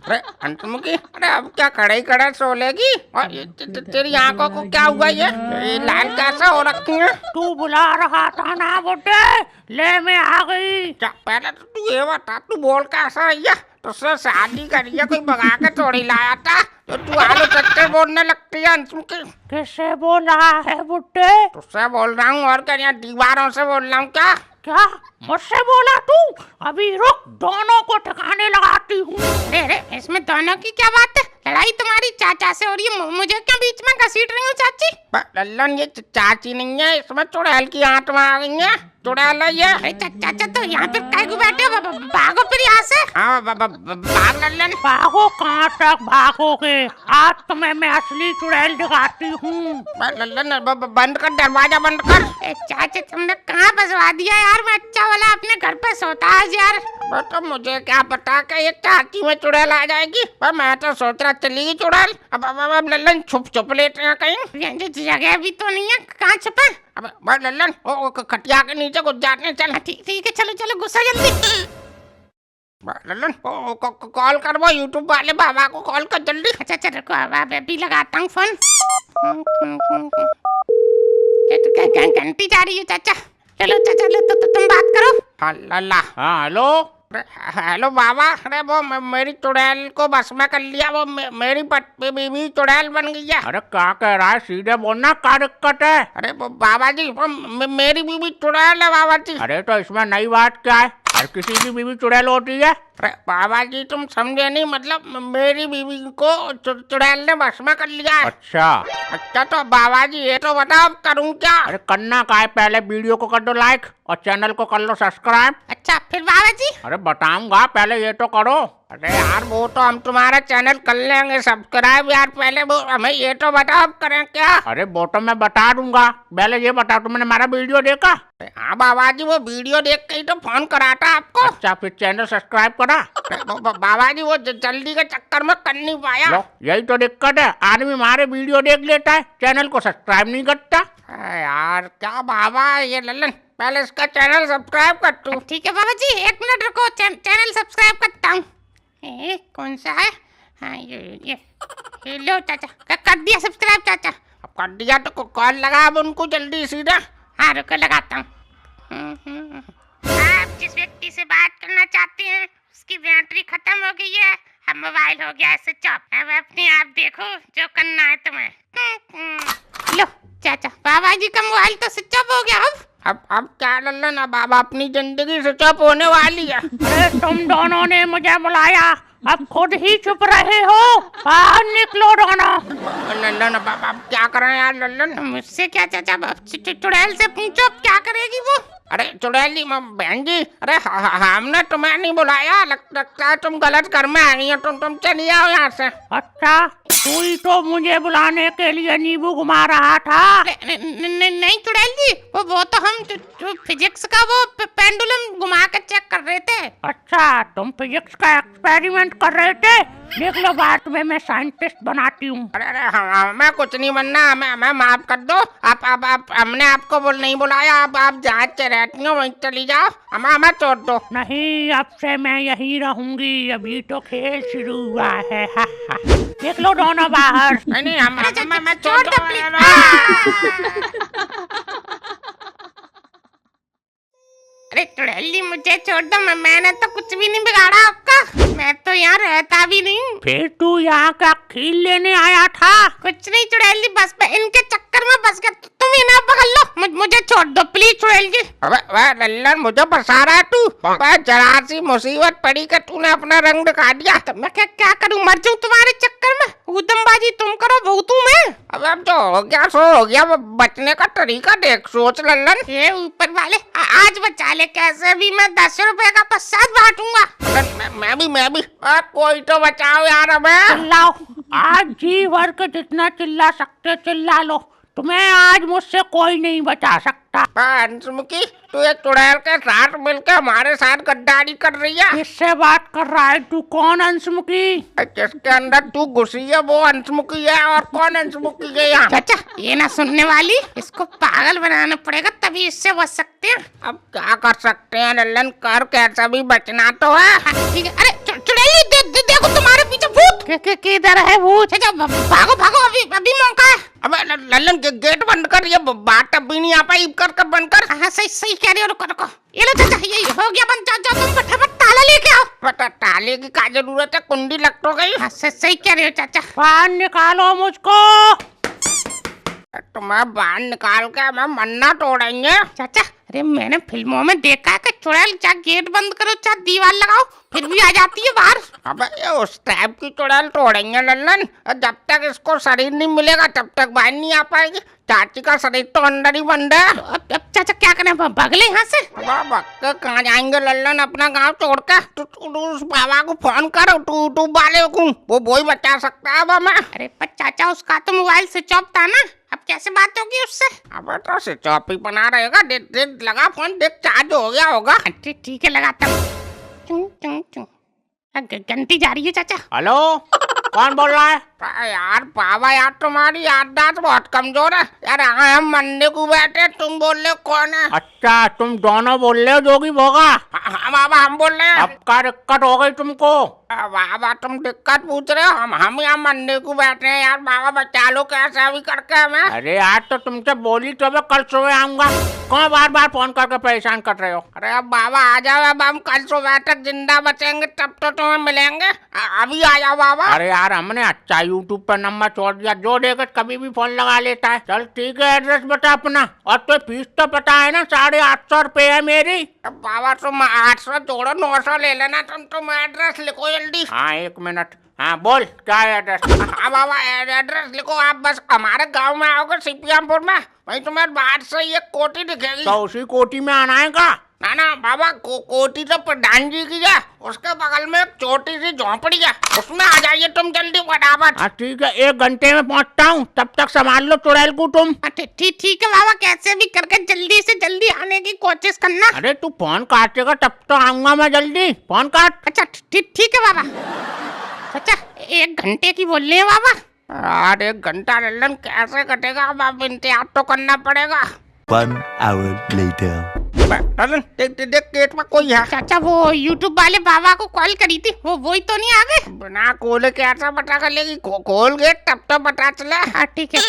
अरे अंतमुखी, अरे अब क्या खड़े ही खड़े सो लेगी? और तेरी आंखों को क्या हुआ, ये लाल कैसा हो रखी है? तू बुला रहा था ना बुड्ढे, ले मैं आ गई। क्या पहले तो तू ये बता, तू बोल कैसा है? तुझसे शादी करी है, कोई भगा के थोड़ी लाया था, तो तू आलू चट्टे बोलने लगती है अंशुमुखी। किससे बोल रहा है बुड्ढे? तुझसे बोल रहा हूँ, और क्या दीवारों से बोल रहा हूँ क्या? क्या मुझसे बोला तू? अभी रुक, दोनों को ठिकाने लगाती हूँ। अरे इसमें दोनों की क्या बात है? लड़ाई तुम्हारी चाचा से हो रही है, मुझे क्या बीच में घसीट रही हो चाची? लल्लन ये चाची नहीं है, इसमें चुड़ैल की आत्मा आ गई है, चुड़ैल है ये। अरे चाचा तो यहाँ पे काय को बैठे हो, भागो फिर यहाँ से। हाँ भाग लल्लन। भागो कहाँ तक भागोगे, आज तुम्हें मैं असली चुड़ैल दिखाती हूँ। लल्लन बंद कर, दरवाजा बंद कर। चाचा तुमने कहाँ फंसवा दिया यार, मैं अच्छा वाला अपने घर पे सोता आज यार। तो मुझे क्या पता कि ये चाची में चुड़ैल आ जाएगी, पर मैं तो सोच रहा चलेगी चुड़ैल। अब लल्लन छुप लेते हैं कहीं, जगह भी तो नहीं है, कहाँ छुपे? अब लल्लन ओ खटिया के नीचे घुस जाते हैं, चल। ठीक है चलो गुस्सा जल्दी। लल्लन कॉल कर, वो यूट्यूब वाले बाबा को कॉल कर जल्दी। अच्छा रुको, अब अभी लगाता हूँ फोन। घंटी जा रही है चाचा, चलो चाचा लो तो तुम बात करो। हाँ हेलो। हेलो बाबा, अरे वो मेरी चुड़ैल को बस में कर लिया, वो मेरी बीवी चुड़ैल बन गई है। अरे क्या कह रहा है, सीधे बोलना, क्या दिक्कत है? अरे वो बाबा जी, मेरी बीवी चुड़ैल है बाबा जी। अरे तो इसमें नई बात क्या है, हर किसी की बीवी चुड़ैल होती है। अरे बाबा जी तुम समझे नहीं, मतलब मेरी बीवी को चुड़ैल ने बस में कर लिया है। अच्छा अच्छा तो बाबा जी ये तो बताओ अब करूँ क्या? अरे करना का है, पहले वीडियो को कर दो लाइक और चैनल को कर लो सब्सक्राइब। अच्छा फिर बाबा जी? अरे बताऊंगा, पहले ये तो करो। अरे यार वो तो हम तुम्हारा चैनल कर लेंगे सब्सक्राइब यार, पहले वो हमें ये तो बताओ अब करें क्या? अरे वो तो मैं बता दूंगा, पहले ये बताओ तुमने हमारा वीडियो देखा? हाँ बाबा जी वो वीडियो देख के ही तो फोन करा था आपको। अच्छा फिर चैनल सब्सक्राइब करा? बाबा जी वो जल्दी के चक्कर में कर नहीं पाया। लो यही तो दिक्कत है, आदमी हमारे वीडियो देख लेता है, चैनल को सब्सक्राइब नहीं करता। यार क्या बाबा ये लल्लन, पहले इसका चैनल सब्सक्राइब कर तू। ठीक है बाबा जी, 1 मिनट रुको, चैनल सब्सक्राइब करता हूँ। कौन सा है? हाँ ये लो चाचा, कर दिया सब्सक्राइब चाचा। अब कर दिया तो कॉल लगा अब उनको जल्दी सीधा। हाँ रुको लगाता हूँ। आप जिस व्यक्ति से बात करना चाहते हैं उसकी बैटरी खत्म हो गई है, अब मोबाइल हो गया है स्विच ऑफ। अब अपने आप देखो जो करना है तुम्हें। लो चाचा, बाबा जी का मोबाइल तो स्विच ऑफ हो गया। अब क्या लल्लन, अब अपनी जिंदगी से चुप होने वाली है। अरे तुम दोनों ने मुझे बुलाया, अब खुद ही चुप रहे हो, बाहर निकलो दोनों। लल्लन अब क्या करें यार लल्लन? मुझसे क्या चाचा, चुड़ैल से पूछो क्या करेगी वो। अरे चुड़ैल जी बहन जी, अरे हमने तुम्हें नहीं बुलाया, लगता है तुम गलत घर में आई हो, तुम चली आओ यहाँ से। अच्छा तू ही तो मुझे बुलाने के लिए नींबू घुमा रहा था। नहीं चुड़ैल जी, वो तो हम फिजिक्स का वो पेंडुलम घुमा के चेक कर रहे थे। अच्छा तुम फिजिक्स का एक्सपेरिमेंट कर रहे थे, देख लो बाद में मैं साइंटिस्ट बनाती हूँ। अरे हमें कुछ नहीं बनना, हमें माफ कर दो। आप हमने आपको नहीं बुलाया, आप जहाँ रहती हो वहीं चली जाओ, हमें छोड़ दो। नहीं अब से मैं यही रहूंगी, अभी तो खेल शुरू हुआ है। देख लो दोनों बाहर। नहीं हमें छोड़ दो। अरे चुड़ैल जी मुझे छोड़ दो, मैंने तो कुछ भी नहीं बिगाड़ा आपका, मैं तो यहाँ रहता भी नहीं। फिर तू यहाँ का खील लेने आया था? कुछ नहीं चुड़ैल जी, बस मैं इनके चक्कर में फंस गया, तुम इन्हें पकड़ लो, मुझे छोड़ दो प्लीज चुड़ैल जी। अबे वह लल्लन मुझे फंसा रहा है तू, जरा सी मुसीबत पड़ी कि तूने अपना रंग दिखा दिया। तो मैं क्या करूं, मर जाऊं तुम्हारे चक्कर में? ऊधमबाजी तुम करो, भूतू मैं। अब जो हो गया सो हो गया, वो बचने का तरीका देख सोच लल्लन। ये ऊपर वाले आज बचा ले, कैसे भी मैं 10 रुपए का प्रसाद बांटूंगा। मैं भी कोई तो बचाओ यार हमें। चिल्लाओ, आज जी भर के जितना चिल्ला सकते चिल्ला लो, तुम्हें आज मुझसे कोई नहीं बचा सकता। अंशमुखी तू एक चुड़ैल के साथ मिलकर हमारे साथ गद्दारी कर रही है। किससे बात कर रहा है तू? कौन अंशमुखी? जिसके अंदर तू घुसी है वो अंशमुखी है, और कौन अंशमुखी है यहाँ? चाचा ये ना सुनने वाली, इसको पागल बनाना पड़ेगा तभी इससे बच सकते हैं। अब क्या कर सकते हैं लल्लन, कर कैसा भी बचना तो है। ठीक है। अरे चुड़ैल देखो तुम्हारे पीछे भूत। किधर है भूत? चाचा भागो भागो, अभी मौका है। अबे लल्लन गेट बंद कर, ये बात अभी नहीं आ पाई, कर बंद कर। हाँ सही कह रही हो, रुको ये लो चाचा, ये हो गया बंद। जाओ तुम फटाफट ताला लेके आओ। पता ताले की क्या जरूरत है, कुंडी लग तो गई। हाँ सही कह रही हो चाचा। बाहर निकालो मुझको। तुम्हें बाहर निकाल के हमें मन्ना तोड़ेंगे। चाचा अरे मैंने फिल्मों में देखा है कि चुड़ैल चाहे गेट बंद करो चाहे दीवार लगाओ फिर भी आ जाती है बाहर। अबे ये उस टाइप की चुड़ैल तोड़ेंगे लल्लन, जब तक इसको शरीर नहीं मिलेगा तब तक बाहर नहीं आ पाएगी। चाची का शरीर तो अंदर ही बंद है। अब चाचा क्या करें, भागले यहाँ से? कहाँ जाएंगे लल्लन, अपना गांव छोड़ के? तू उस बाबा को फोन कर, तू वाले को, वो ही बचा सकता है अब हमें। अरे पर चाचा उसका तो मोबाइल स्विच ऑफ था ना, अब कैसे बात होगी उससे? अब तो स्विच ऑफ ही बना रहेगा। देख लगा फोन, देख चार्ज हो गया होगा। ठीक है लगाता हूँ। घंटी जा रही है चाचा। हेलो कौन बोल रहा है? यार बाबा यार तुम्हारी याददाश्त बहुत कमजोर है यार, हम मरने को बैठे तुम बोल रहे हो कौन है? अच्छा तुम दोनों बोल रहे हो जोगी भोगा? हाँ बाबा हम बोल रहे हैं। अब क्या दिक्कत हो गई तुमको? बाबा तुम दिक्कत पूछ रहे हो, हम यहाँ मरने को बैठे हैं यार, बाबा बचा लो कैसा भी करके हमें। अरे यार तो तुमसे बोली तो मैं कल सुबह आऊंगा, कौन बार बार फोन करके परेशान कर रहे हो? अरे अब बाबा आ जाओ, अब हम कल सुबह तक जिंदा बचेंगे तब तो तुम्हें मिलेंगे, अभी आ जाओ बाबा। अरे यार हमने अच्छा यूट्यूब पर नंबर छोड़ दिया, जो देखे कभी भी फोन लगा लेता है। चल ठीक है, एड्रेस बता अपना। और तो फीस तो पता है ना, 850 रुपये है मेरी। अब बाबा तुम 800 छोड़ो, 900 ले लेना। तुम एड्रेस लिखो जल्दी। हाँ 1 मिनट। हाँ बोल, क्या है एड्रेस? हाँ बाबा एड्रेस लिखो आप। बस हमारे गांव में आओगे सीपीएमपुर में, वहीं तुम्हें बाहर से ये कोठी दिखेगी। तो उसी कोठी में आना है का? ना बाबा कोठी तो प्रधान जी की है, उसके बगल में एक छोटी सी झोंपड़ी है, उसमें आ जाइए तुम जल्दी फटाफट। हाँ ठीक है, 1 घंटे में पहुंचता हूँ, तब तक संभाल लो चुड़ैल को तुम। ठीक है बाबा, कैसे भी करके जल्दी से जल्दी आने की कोशिश करना। अरे तू फोन काटेगा तब तो आऊंगा मैं जल्दी। फोन काट। अच्छा ठीक है बाबा। अच्छा 1 घंटे की बोल रहे हैं बाबा? यार 1 घंटा लल्लन कैसे कटेगा? अब आप इंतजार तो करना पड़ेगा। 1 hour later. लल्लन देख गेट में कोई है। चाचा वो यूट्यूब वाले बाबा को कॉल करी थी, वही तो नहीं आ गए? बिना खोले कैसा पता कर लेगी? खोल गेट तब तो पता चले। हाँ ठीक है।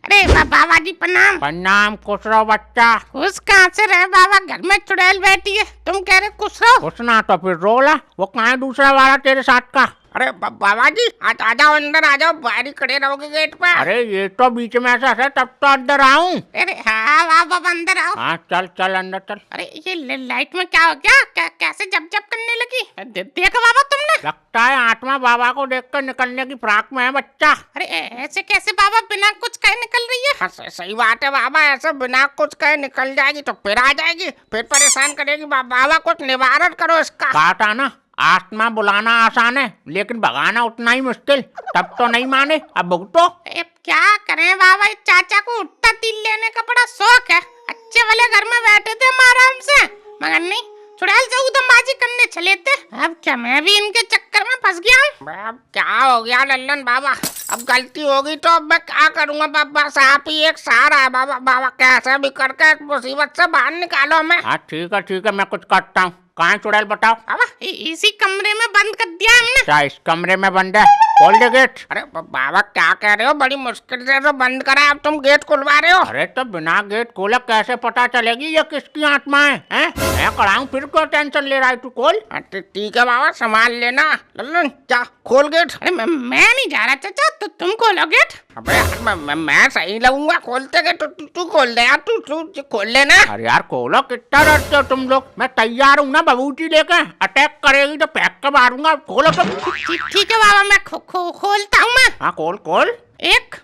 अरे बाबा जी प्रणाम। प्रणाम, खुश रहो बच्चा। खुश कहाँ से रहे बाबा, घर में चुड़ैल बैठी है, तुम कह रहे खुश रहो। खुश ना तो फिर रोला। वो कहाँ है दूसरा वाला तेरे साथ का? अरे बाबा जी आ जाओ अंदर, आ जाओ, बाहर ही खड़े रहोगे गेट पे। अरे ये तो बीच में ऐसा है, तब तो अंदर आऊं। अरे हाँ बाबा अंदर आओ। हाँ चल अंदर चल। अरे ये लाइट में क्या हो गया? कैसे जब करने लगी? देखा बाबा तुमने? लगता है आत्मा बाबा को देखकर निकलने की फिराक में है बच्चा। अरे ऐसे कैसे बाबा, बिना कुछ कहे निकल रही है? हाँ, सही बात है बाबा, ऐसे बिना कुछ कहे निकल जाएगी तो फिर आ जाएगी, फिर परेशान करेगी। बाबा कुछ निवारण करो इसका। कहा था ना, आत्मा बुलाना आसान है लेकिन भगाना उतना ही मुश्किल। तब तो नहीं माने, अब भुगतो। अब क्या करें बाबा, इस चाचा को उठता तिल लेने का बड़ा शौक है। अच्छे वाले घर में बैठे थे हम आराम से, मगर नहीं, चुड़ैल से उदमबाजी करने चले थे। अब क्या मैं भी इनके चक्कर में फंस गया हूँ? अब क्या हो गया लल्लन बाबा? अब गलती होगी तो अब मैं क्या करूँगा बाबा? आप ही एक सहारा है बाबा, कैसे भी करके मुसीबत से बाहर निकालो हमें। हाँ ठीक है, मैं कुछ करता हूँ। कहाँ है चुड़ैल बताओ? बाबा इसी कमरे में बंद कर दिया हमने। क्या इस कमरे में बंद है? खोल दे गेट। अरे बाबा क्या कह रहे हो? बड़ी मुश्किल से तो बंद करा, अब तुम गेट खुलवा रहे हो। अरे तो बिना गेट खोले कैसे पता चलेगी ये किसकी आत्मा है? मैं कराऊं, फिर क्यों टेंशन ले रहा है तू? खोल। ठीक है बाबा, संभाल लेना। लल्लन जा खोल गेट। अरे मैं नहीं जा रहा चाचा, तो तुम खोलो गेट। अबे यार मैं सही लगूंगा खोलते के, तू खोल दे यार, तू खोल लेना। अरे यार खोलो, कितना डरते हो तुम लोग? मैं तैयार हूँ ना बबूची लेके, अटैक करेगी तो फेंक के मारूंगा। खोलो तुम। ठीक है बाबा, मैं खोलता हूँ मैं। हाँ खोल। 1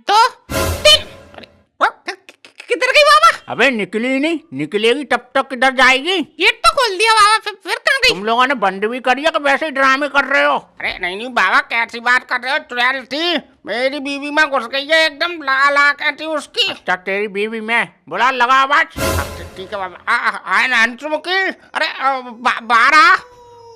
2 3। अरे किधर गई बाबा? अबे निकली नहीं, निकलेगी तब तक किधर जाएगी? गेट तो खोल दिया बाबा, फिर कहाँ गई? तुम लोगों ने बंद भी करी है कि वैसे ही ड्रामे कर रहे हो? अरे नहीं बाबा, कैसी बात कर रहे हो? चुड़ैल थी, मेरी बीवी में घुस गई है, एकदम ला कहती उसकी। अच्छा तेरी बीवी में? बुला, लगा आवाज। ठीक है बाबा। हंसमुखी, अरे बाहर आ।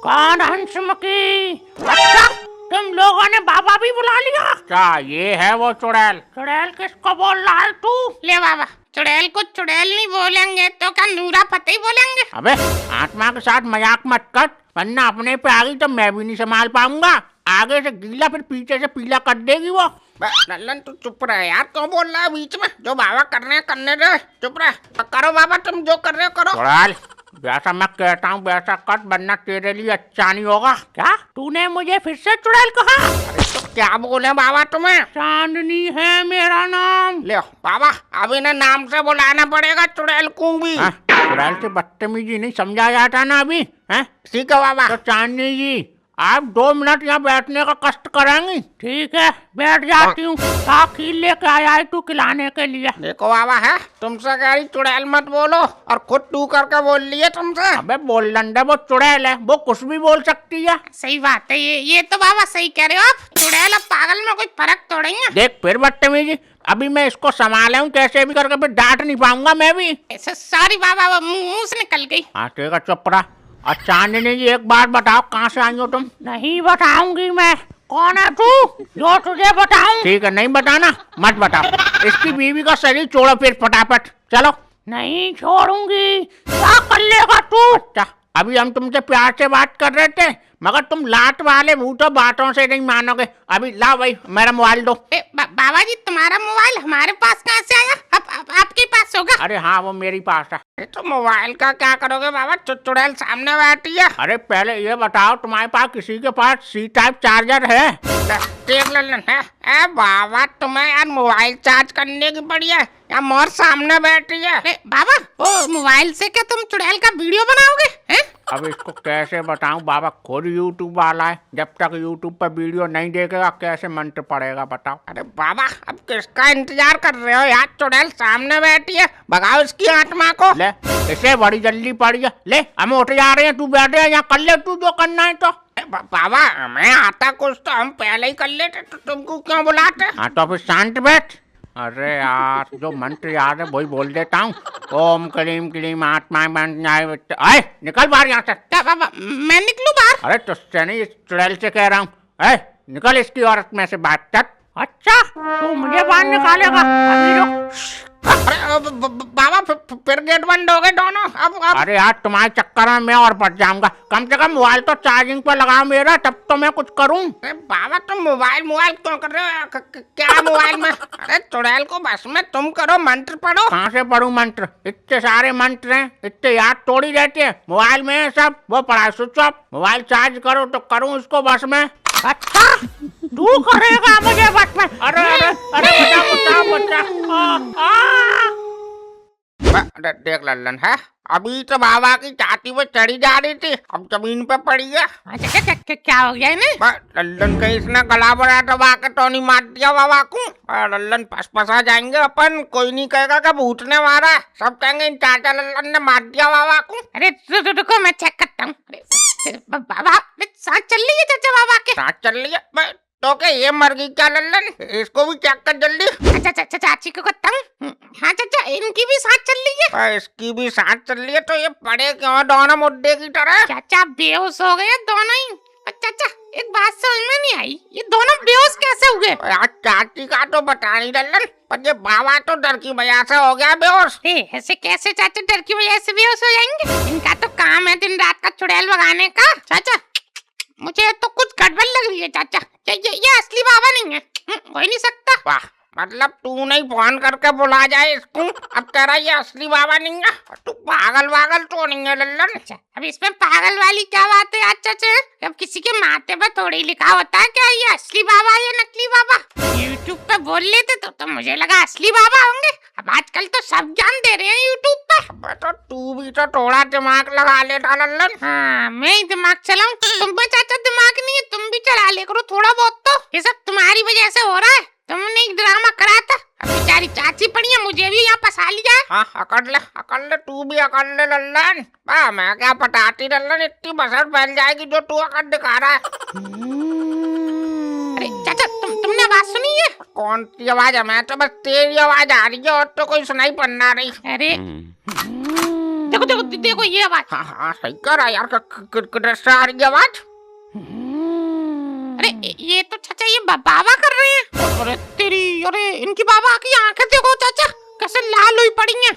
कौन हंसमुखी? अच्छा तुम लोगों ने बाबा भी बुला लिया? क्या ये है वो चुड़ैल? चुड़ैल किसको बोल रहा है तू? ले बाबा, चुड़ैल को चुड़ैल नहीं बोलेंगे तो क्या नूरा फतेही बोलेंगे? अबे आत्मा के साथ मजाक मत कर, वरना अपने पे आ गई तो मैं भी नहीं संभाल पाऊंगा। आगे से गीला फिर पीछे से पीला कर देगी वो। लल्लन तू चुप रहे यार, क्यों बोल रहा है बीच में? जो बाबा कर रहे हैं करने दे, चुप रहे। करो बाबा, तुम जो कर रहे हो करो। चुड़ैल जैसा मैं कहता हूँ वैसा कर, वरना तेरे लिए अच्छा नहीं होगा। क्या तूने मुझे फिर से चुड़ैल कहा? अरे तो क्या बोले बाबा तुम्हें? चांदनी है मेरा नाम। ले बाबा, अब इन्हें नाम से बुलाना पड़ेगा, चुड़ैल को भी। चुड़ैल से बदतमीजी नहीं समझा जाता ना अभी? ठीक है बाबा। तो चांदनी जी आप 2 मिनट यहाँ बैठने का कष्ट करेंगी? ठीक है बैठ जाती हूँ। खीर लेके आया है तू खिलाने के लिए। देखो बाबा, है तुमसे कह रही चुड़ैल मत बोलो, और खुद तू करके बोल लिए तुमसे। अबे बोल लंडा, वो चुड़ैल है, वो कुछ भी बोल सकती है। सही बात है, ये तो बाबा सही कह रहे हो आप। चुड़ैल और पागल में कोई फर्क तो नहीं है। देख फिर बदतमीजी, अभी मैं इसको संभाला हूँ कैसे भी करके, फिर डांट नहीं पाऊंगा मैं भी। सॉरी बाबा, वो मुंह से निकल गई। हाँ ठीक है चुप रहा। और चांदनी जी एक बात बताओ, कहाँ से आई हो तुम? नहीं बताऊंगी मैं। कौन है तू जो तुझे बताऊं? ठीक है नहीं बताना, मत बताओ। इसकी बीवी का शरीर छोड़ो फिर फटाफट, चलो। नहीं छोड़ूंगी। क्या कर लेगा तू? अच्छा अभी हम तुमसे प्यार से बात कर रहे थे, मगर तुम लात वाले भूतों बातों से नहीं मानोगे। अभी लाओ भाई मेरा मोबाइल दो। बाबा जी तुम्हारा मोबाइल हमारे पास कहाँ से आया? आपके पास होगा? अरे हाँ वो मेरी पास है। अरे तो मोबाइल का क्या करोगे बाबा? चुड़ैल सामने बैठी है। अरे पहले ये बताओ, तुम्हारे पास किसी के पास सी टाइप चार्जर है? देख लल्लन है। ए बाबा, तुम्हें यार मोबाइल चार्ज करने की पड़ी है या मोर सामने बैठी है? अरे बाबा, ओ मोबाइल से क्या तुम चुड़ैल का वीडियो बनाओगे हैं? अब इसको कैसे बताऊं बाबा, खुद यूट्यूब वाला है, जब तक यूट्यूब पर वीडियो नहीं देखेगा कैसे मंत्र पड़ेगा बताओ। अरे बाबा, अब किसका इंतजार कर रहे हो यार? चुड़ैल सामने बैठी है, भगाओ इसकी आत्मा को। ले, इसे बड़ी जल्दी पड़ी है। ले, हम उठ जा रहे हैं, तू बैठे है यहाँ, कर ले तू जो करना है तो। बाबा, मैं आता कुछ तो हम पहले ही कर लेते, तो तुमको क्यों बुलाते? हाँ तो फिर शांत बैठ। अरे यार, जो मंत्र याद है वही बोल देता हूँ। ओम क्लीम क्लीम आत्मा बन जाए। आए, निकल बाहर यहाँ से। क्या बाबा, मैं निकलूं बाहर? अरे तुझसे नहीं, इस चुड़ैल से कह रहा हूँ। निकल इसकी औरत में से बात कर। अच्छा, तू मुझे बाहर निकालेगा? अभी रुक। अरे बाबा, फिर गेट बंद हो गए दोनों। अब अरे यार, तुम्हारे चक्कर में मैं और पड़ जाऊंगा। कम से कम मोबाइल तो चार्जिंग पर लगाओ मेरा, तब तो मैं कुछ करूं। अरे बाबा, तुम मोबाइल क्यों कर रहे हो? क्या मोबाइल में? अरे चुड़ैल को बस में तुम करो, मंत्र पढ़ो। कहाँ से पढ़ूं मंत्र? इतने सारे मंत्र हैं, इतने याद थोड़ी रहते हैं। मोबाइल में है सब, वो पढ़ा स्विच ऑफ। मोबाइल चार्ज करो तो करूं इसको बस में। अच्छा, तू करेगा मुझे बस में? अरे अरे अरे, बचा। देख लल्लन है, अभी तो बाबा की छाती पे चढ़ी जा रही थी, अब जमीन पे पड़ी है। अच्छा, क्या हो गया इन्हें? लल्लन का इसने गला बड़ा दबा के तो नहीं मार दिया बाबा को। लल्लन फंसा जाएंगे अपन, कोई नहीं कहेगा कि भूत ने मारा है, सब कहेंगे इन चाचा लल्लन ने मार दिया बाबा को। अरे रुको, मैं चेक करता हूँ। बाबा, सांस चल रही है चाचा बाबा के? सांस चल रही है तो क्या ये मर गई क्या लल्लन? इसको भी चेक कर जल्दी। अच्छा, चाची को करता हूँ। हाँ चाचा, इनकी भी सांस चल रही है। इसकी भी सांस चल रही है, तो ये पड़े क्यों दोनों मुद्दे की तरह? चाचा बेहोश हो गए दोनों ही। चाचा, एक बात समझ में नहीं आई, ये दोनों बेहोश कैसे हुए? यार चाची का तो बता नहीं लल्लन, पर ये बाबा तो डर की वजह से हो गया बेहोश। ऐसे कैसे चाचा डर की वजह से बेहोश हो जाएंगे? इनका तो काम है दिन रात का चुड़ैल भगाने का। चाचा, मुझे तो कुछ गड़बड़ लग रही है चाचा। ये असली बाबा नहीं है, हो ही नहीं सकता। वाह, मतलब तू नहीं फोन करके बुला जाए इसको, अब कह रहा ये असली बाबा नहीं है? तू पागल तो नहीं है लल्लन? अच्छा, अब इसमें पागल वाली क्या बात है चाचा? अब किसी के माथे पर थोड़ी लिखा होता है क्या ये असली बाबा या नकली बाबा? यूट्यूब पे बोल लेते तो मुझे लगा असली बाबा होंगे। अब आजकल तो सब ज्ञान दे रहे हैं यूट्यूब पे। तो तू भी तो थोड़ा दिमाग लगा लेता लल्लन। हाँ, मैं ही दिमाग चलाऊं? तुम पे चाचा दिमाग नहीं है, तुम भी चला ले करो थोड़ा बहुत तो। ये सब तुम्हारी वजह से हो रहा है, तुमने एक ड्रामा करा था। अब बेचारी चाची पड़ी है, मुझे भी यहाँ फंसा लिया है। हाँ, अकड़ ले, तू भी अकड़ ले लल्लन। मैं क्या पटाती लल्लन, इतनी बसर फैल जाएगी जो तू अकड़ दिखा रहा है। अरे चाचा, तुमने आवाज सुनी है? कौन सी आवाज है? मैं तो बस तेरी आवाज आ रही है और तो कोई सुनाई पड़ना नहीं। अरे देखो ये आवाज। हाँ, सही कर रहा यार, किधर से आ रही आवाज? अरे ये तो चाचा ये बाबा कर रहे हैं। अरे इनकी बाबा की आंखें देखो चाचा, कैसे लाल हुई पड़ी हैं।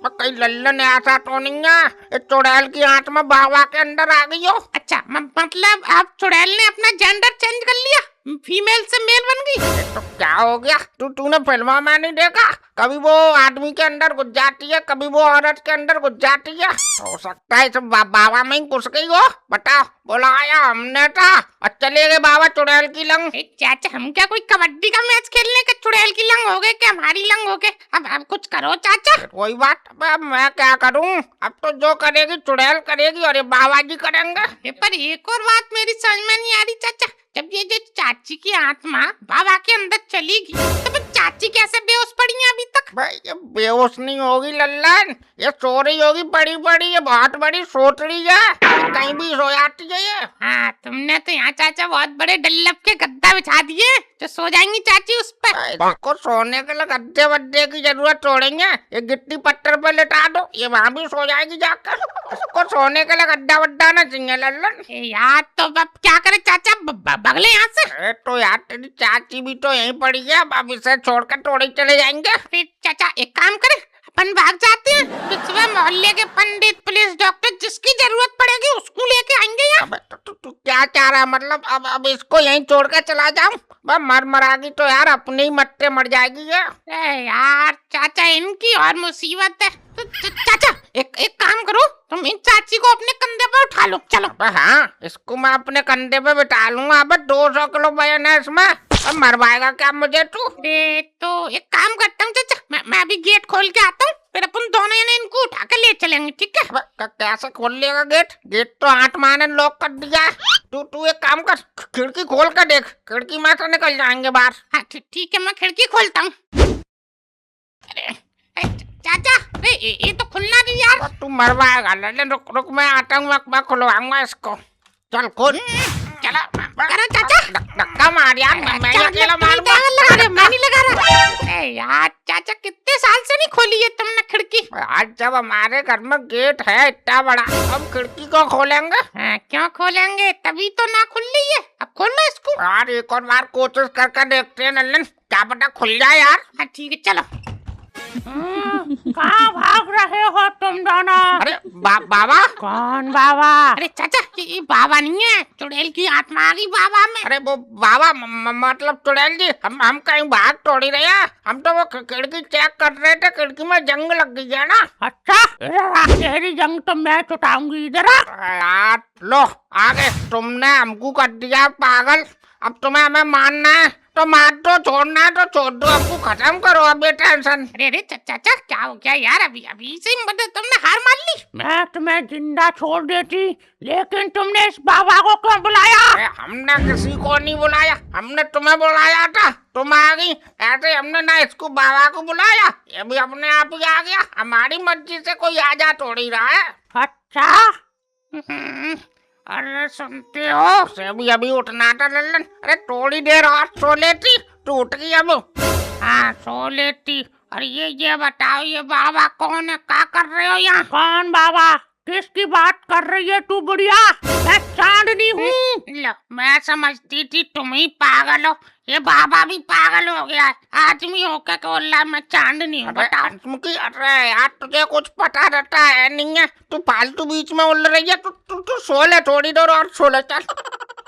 कहीं लल्लन ऐसा तो नहीं है चुड़ैल की आत्मा बाबा के अंदर आ गई हो? अच्छा, मतलब आप चुड़ैल ने अपना जेंडर चेंज कर लिया, फीमेल से मेल बन गई? तो क्या हो गया? तूने फिल्मों में नहीं देखा? कभी वो आदमी के अंदर घुस जाती है, कभी वो औरत के अंदर घुस जाती है। हो सकता है सब बाबा में ही घुस गई हो। बताओ, बुलाया हमने था और चले गए बाबा चुड़ैल की लंग। चाचा, हम क्या कोई कबड्डी का मैच खेलने के चुड़ैल की लंग हो गए क्या? हमारी लंग हो गए। अब कुछ करो चाचा। कोई बात, अब मैं क्या करूं? अब तो जो करेगी चुड़ैल करेगी और ये बाबा जी करेंगे। पर एक और बात मेरी समझ में नहीं आ रही चाचा, जब ये जो चाची की आत्मा बाबा के अंदर चली गई तो फिर चाची कैसे बेहोश पड़ी है अभी तक? भाई ये बेहोश नहीं होगी लल्लन, ये सो रही होगी बड़ी, ये बहुत बड़ी सोच रही है, कहीं भी सो जाती है ये। हाँ, तुमने तो यहाँ चाचा बहुत बड़े डल्लब के गद्दा बिछा दिए जो सो जाएंगी चाची उस पर। इसको सोने के लिए गद्दे वद्दे की जरूरत छोड़ेंगे, ये गिट्टी पत्थर पे लेटा दो, ये वहाँ भी सो जाएगी जाकर। इसको सोने के लिए गद्दा वद्दा ना चाहिए लल्लन। यार तो अब क्या करे चाचा, बगले यहाँ से। तो यार तेरी चाची भी तो यहीं पड़ी है, अब इसे छोड़कर थोड़े चले जाएंगे। फिर चाचा एक काम करे, अपन भाग जाते हैं, फिर सुबह मोहल्ले के पंडित, पुलिस, डॉक्टर जिसकी जरूरत पड़ेगी उसको लेके आएंगे यार। तू क्या चाह रहा है? मतलब अब इसको यहीं छोड़ कर चला जाऊं? मरागी तो यार अपने ही मट्टे मर जाएगी ये। यार चाचा, इनकी और मुसीबत है। तो चाचा एक काम करो, तुम इन चाची को अपने कंधे पर उठा लो, चलो। अबे हाँ, इसको मैं अपने कंधे पे बिठा लूंगा। अबे 200 किलो वजन है इसमें, अब मरवाएगा क्या मुझे तू? तो एक काम करता हूँ चाचा, मैं अभी गेट खोल के आता हूँ, फिर अपन दोनों जने इनको उठा के ले चलेंगे, ठीक है? अबे कैसे खोल लेगा गेट? गेट तो 8 माँ ने लॉक कर दिया है। तू एक काम कर, खिड़की खोल कर देख, खिड़की में से निकल जाएंगे बाहर। हाँ ठीक है, मैं खिड़की खोलता हूँ। चाचा, अरे ये तो खुलना नहीं यार। तू मरवाएगा लल्लन, रुक रुक मैं आता हूँ, मैं खुलवाऊंगा इसको। चल खोल। चलो करो चाचा। धक्का मार यार, मैं अकेला मारूंगा। मैं नहीं लगा रहा। अरे यार चाचा, कितने साल से नहीं खोली है तुमने खिड़की? आज जब हमारे घर में गेट है इतना बड़ा, हम खिड़की को खोलेंगे? हाँ, क्यों खोलेंगे? तभी तो ना खुल रही है, अब खोलो इसको। यार एक और बार कोशिश करके देखते हैं नल्लन, क्या पता खुल जाए यार। हाँ ठीक है, चलो। कहाँ भाग रहे हो तुम दोनों? अरे बाबा। कौन बाबा? अरे चाचा, ये बाबा नहीं है, चुड़ैल की आत्मा आ गई बाबा में। अरे वो बाबा मतलब चुड़ैल जी, हम कहीं भाग थोड़ी रहे हैं, हम तो वो खिड़की चेक कर रहे थे, खिड़की में जंग लग गई है ना। अच्छा, तेरी जंग तो मैं छुटाऊंगी, इधर यार लो आगे, तुमने हमको कर दिया पागल, अब तुम्हें हमें मानना है तो मार दो, छोड़ना है तो छोड़ दो, हमको खत्म करो अब ये टेंशन। अरे चाचा, क्या हो गया यार? अभी से मतलब तुमने हार मान ली? मैं तुम्हें जिंदा छोड़ देती, लेकिन तुमने इस बाबा को क्यों बुलाया? हमने किसी को नहीं बुलाया, हमने तुम्हें बुलाया था, तुम आ गई। ऐसे हमने ना इसको बाबा को बुलाया, ये भी अपने आप ही आ गया। हमारी मर्जी से कोई आ थोड़ी रहा है। अच्छा, अरे सुनते हो, से भी अभी उठना था लल्लन। अरे थोड़ी देर और सो लेती, टूट गई अब। हाँ सो लेती। और ये बताओ, ये बाबा कौन है? क्या कर रहे हो यहाँ? कौन बाबा? किसकी बात कर रही है तू बुढ़िया? मैं चांदनी हूँ। लो, मैं समझती थी तुम ही पागल हो, ये बाबा भी पागल हो गया है। आदमी होकर बोल रहा मैं चांदनी हूँ। बताओ। अरे यार तुझे कुछ पता रहता है नहीं है, तू फालतू बीच में उल रही है। तू सो ले, थोड़ी देर और सो ले, चल।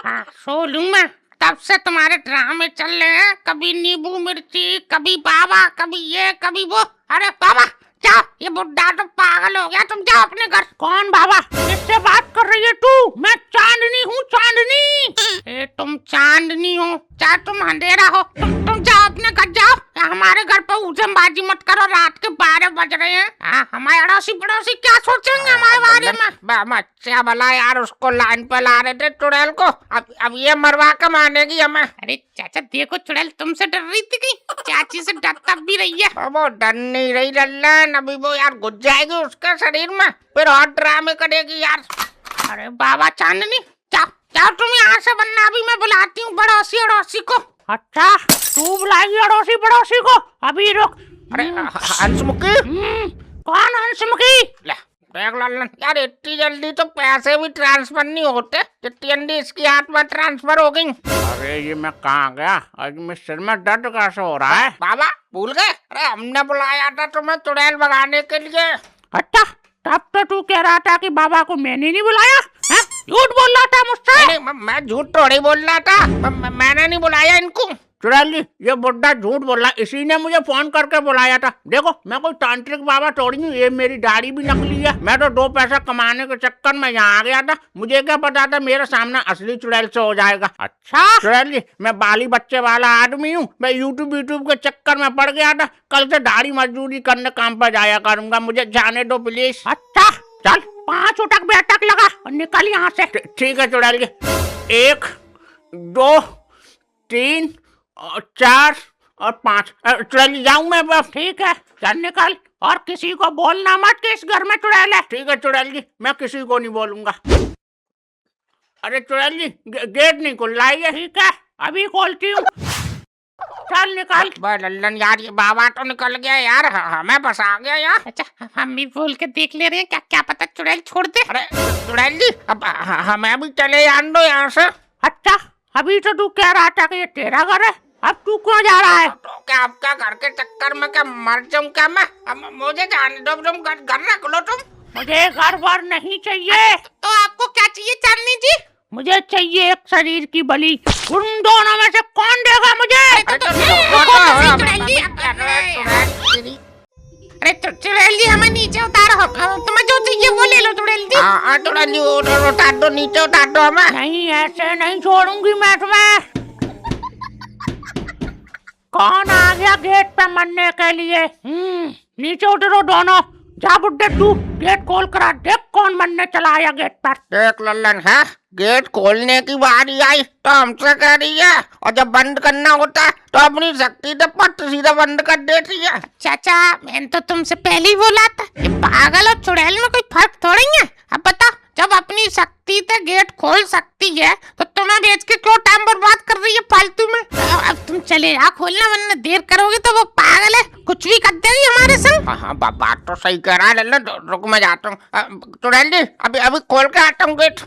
हाँ सो लूँ मैं, तब से तुम्हारे ड्रामे चल रहे हैं, कभी नींबू मिर्ची, कभी बाबा, कभी ये कभी वो। अरे बाबा जाओ, ये बुढ़ा तो पागल हो गया, तुम जाओ अपने घर। कौन बाबा? किससे बात कर रही है तू? मैं चांदनी हूँ, चांदनी। तुम चांदनी हो चाहे तुम अंधेरा हो, तुम जाओ अपने घर जाओ। हमारे घर पर उजमबाजी मत करो, रात के 12 बज रहे हैं। हमारे अड़ोसी पड़ोसी क्या सोचेंगे हमारे बारे में? अच्छा भला यार, उसको लाइन पे ला रहे थे चुड़ैल को, अब ये मरवा के मानेगी हमें। अरे चाचा देखो, चुड़ैल तुमसे डर रही थी कि चाची से डर तब भी रही है। वो डर नहीं रही लल्लन, अभी वो यार घुस जाएगी उसके शरीर में, फिर और ड्रामे करेगी यार। अरे बाबा चांदनी, जाओ तुम यहाँ से, वरना अभी मैं बुलाती हूँ पड़ोसी अड़ोसी को। अच्छा, तू बुलाएगी अड़ोसी पड़ोसी को? अभी रुक। अरे हंसमुखी। कौन हंसमुखी? देख लल्लन यार, इतनी जल्दी तो पैसे भी ट्रांसफर नहीं होते जितनी जल्दी इसकी हाथ में ट्रांसफर हो गई। अरे ये मैं कहाँ गया? आज मेरे सिर में दर्द कैसे हो रहा है? बाबा भूल गए? अरे हमने बुलाया था तुम्हें चुड़ैल भगाने के लिए। अच्छा, तब तो तू कह रहा था कि बाबा को मैंने नहीं बुलाया? झूठ बोल रहा था मुझसे? मैं झूठ थोड़ी बोल रहा था, मैंने नहीं बुलाया इनको। चुड़ैल जी, ये बुढ़ा झूठ बोल रहा, इसी ने मुझे फोन करके बुलाया था। देखो मैं कोई तांत्रिक बाबा थोड़ी हूँ, ये मेरी दाढ़ी भी नकली है। मैं तो 2 पैसा कमाने के चक्कर में यहाँ आ गया था, मुझे क्या पता था मेरे सामने असली चुड़ैल से हो जाएगा। अच्छा चुड़ैल जी, मैं बाली बच्चे वाला आदमी हूँ, मैं यूट्यूब के चक्कर में पड़ गया था। कल से दाढ़ी मजदूरी करने काम पर जाया करूंगा, मुझे जाने दो प्लीज। अच्छा चल, 5 उठक बैठक लगा और निकल यहाँ से। ठीक है चुड़ैल जी, 1 2 3 और 4 और 5। चुड़ैल जाऊं मैं बस? ठीक है चल निकल, और किसी को बोलना मत कि इस घर में चुड़ैल है। ठीक है चुड़ैल जी, मैं किसी को नहीं बोलूंगा। अरे चुड़ैल जी, गेट नहीं खुल रहा है। ठीक है अभी खोलती हूँ, चल निकल। लल्लन यार, ये बाबा तो निकल गया यार, हमें फंसा गया यार। अच्छा हम भी बोल के देख ले रहे हैं, क्या पता चुड़ैल छोड़ दे। अरे चुड़ैल जी, अब हमें भी चले जान दो यहाँ से। अच्छा, अभी तो तू कह रहा था कि ये तेरा घर है, अब तू क्यों जा रहा है? तो क्या आपका घर के चक्कर में क्या मर जाऊं क्या मैं? मुझे जाने दो, तुम घर रख लो तुम। मुझे घर वर नहीं चाहिए। तो आपको क्या चाहिए चांदनी जी? मुझे चाहिए एक शरीर की बलि, उन दोनों में से कौन देगा मुझे? अरे चुड़ैल चुड़ैल जी हमें नीचे उतारो। तुम्हें जो चाहिए वो ले लो चुड़ैल जी। चुड़ैल जी उतार दो, नीचे उतार दो हमें। नहीं, ऐसे नहीं छोड़ूंगी मैं तुम्हें। कौन आ गया गेट पे मरने के लिए? नीचे उतरो दोनों। जा बुड्ढे तू गेट खोल कर देख कौन मरने चला आया गेट पर। देख लल्लन है, गेट खोलने की बारी आई तो हमसे कह रही है, और जब बंद करना होता है तो अपनी शक्ति से पट सीधा बंद कर देती है। चाचा मैंने तो तुमसे पहले ही बोला था, ये पागल और चुड़ैल में कोई फर्क थोड़ी है। अब बताओ, जब अपनी शक्ति से गेट खोल सकती है तो तुम्हें बेच के क्यों टाइम बर्बाद कर रही है फालतू में? अब तुम चले जाओ खोलना, वरना देर करोगे तो वो पागल है, कुछ भी कर देगी हमारे संग। हाँ बात तो सही कह रहा है लल्लन, रुक मैं जाता हूँ। चुड़ैल जी अभी खोल के आता हूँ गेट।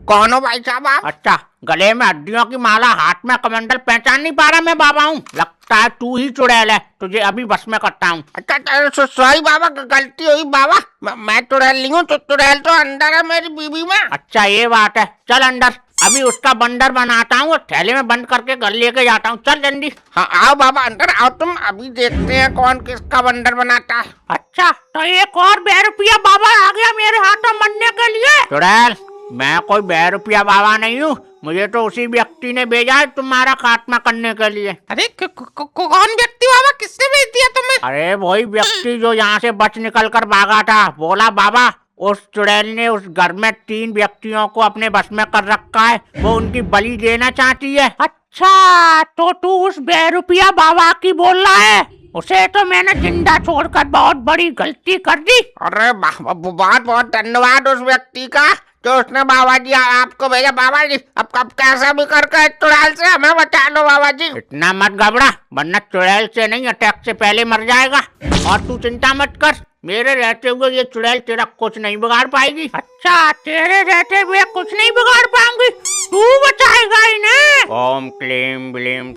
कौन हो भाई साहब आप? अच्छा, गले में हड्डियों की माला, हाथ में कमंडल, पहचान नहीं पा रहा मैं बाबा हूँ? लगता है तू ही चुड़ैल है, तुझे अभी बस में करता हूँ। अच्छा सॉरी बाबा, गलती हुई बाबा, मैं चुड़ैल नहीं हूँ, तो चुड़ैल तो अंदर है मेरी बीबी में। अच्छा ये बात है, चल अंदर, अभी उसका बंदर बनाता हूँ, थैले में बंद करके घर लेके जाता हूँ। चल जल्दी। हाँ आओ बाबा अंदर आओ तुम, अभी देखते हैं कौन किसका बंदर बनाता है। अच्छा, तो एक और 2 रुपया बाबा आ गया मेरे हाथों मरने के लिए। चुड़ैल, मैं कोई 2 रुपया बाबा नहीं हूँ, मुझे तो उसी व्यक्ति ने भेजा है तुम्हारा खात्मा करने के लिए। अरे कौन व्यक्ति बाबा, किसने भेज दिया तुम्हें? अरे वही व्यक्ति जो यहाँ से बच निकल कर भागा था। बोला बाबा उस चुड़ैल ने उस घर में 3 व्यक्तियों को अपने बस में कर रखा है, वो उनकी बलि देना चाहती है। अच्छा, तो तू उस 2 रुपया बाबा की बोल रहा है? उसे तो मैंने जिंदा छोड़कर बहुत बड़ी गलती कर दी। अरे बहुत बहुत धन्यवाद उस व्यक्ति का जो उसने बाबा जी आपको भेजा। बाबा जी अब कब कैसा भी करके चुड़ैल से हमें बचा लो बाबा जी। इतना मत घबरा, वरना चुड़ैल से नहीं अटैक से पहले मर जाएगा। और तू चिंता मत कर, मेरे रहते हुए ये चुड़ैल तेरा कुछ नहीं बिगाड़ पाएगी। अच्छा, तेरे रहते हुए कुछ नहीं बिगाड़ पाऊंगी, तू बचाएगा इन्हें। ओम क्लीम ब्लीम।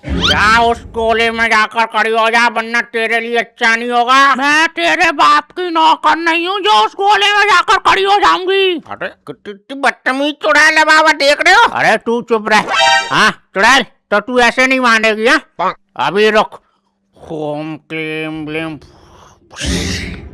जा उस गोले में जाकर खड़ी हो जा, वरना तेरे लिए अच्छा नहीं होगा। मैं तेरे बाप की नौकर नहीं हूँ जो उस गोले में जाकर खड़ी हो जाऊंगी। अरे कितनी बदतमीज चुड़ैल है बाबा, देख रहे हो? अरे तू चुप रह। हाँ चुड़ैल, तो तू ऐसे नहीं मानेगी। हाँ अभी रुक। ओम क्लीम ब्लीम।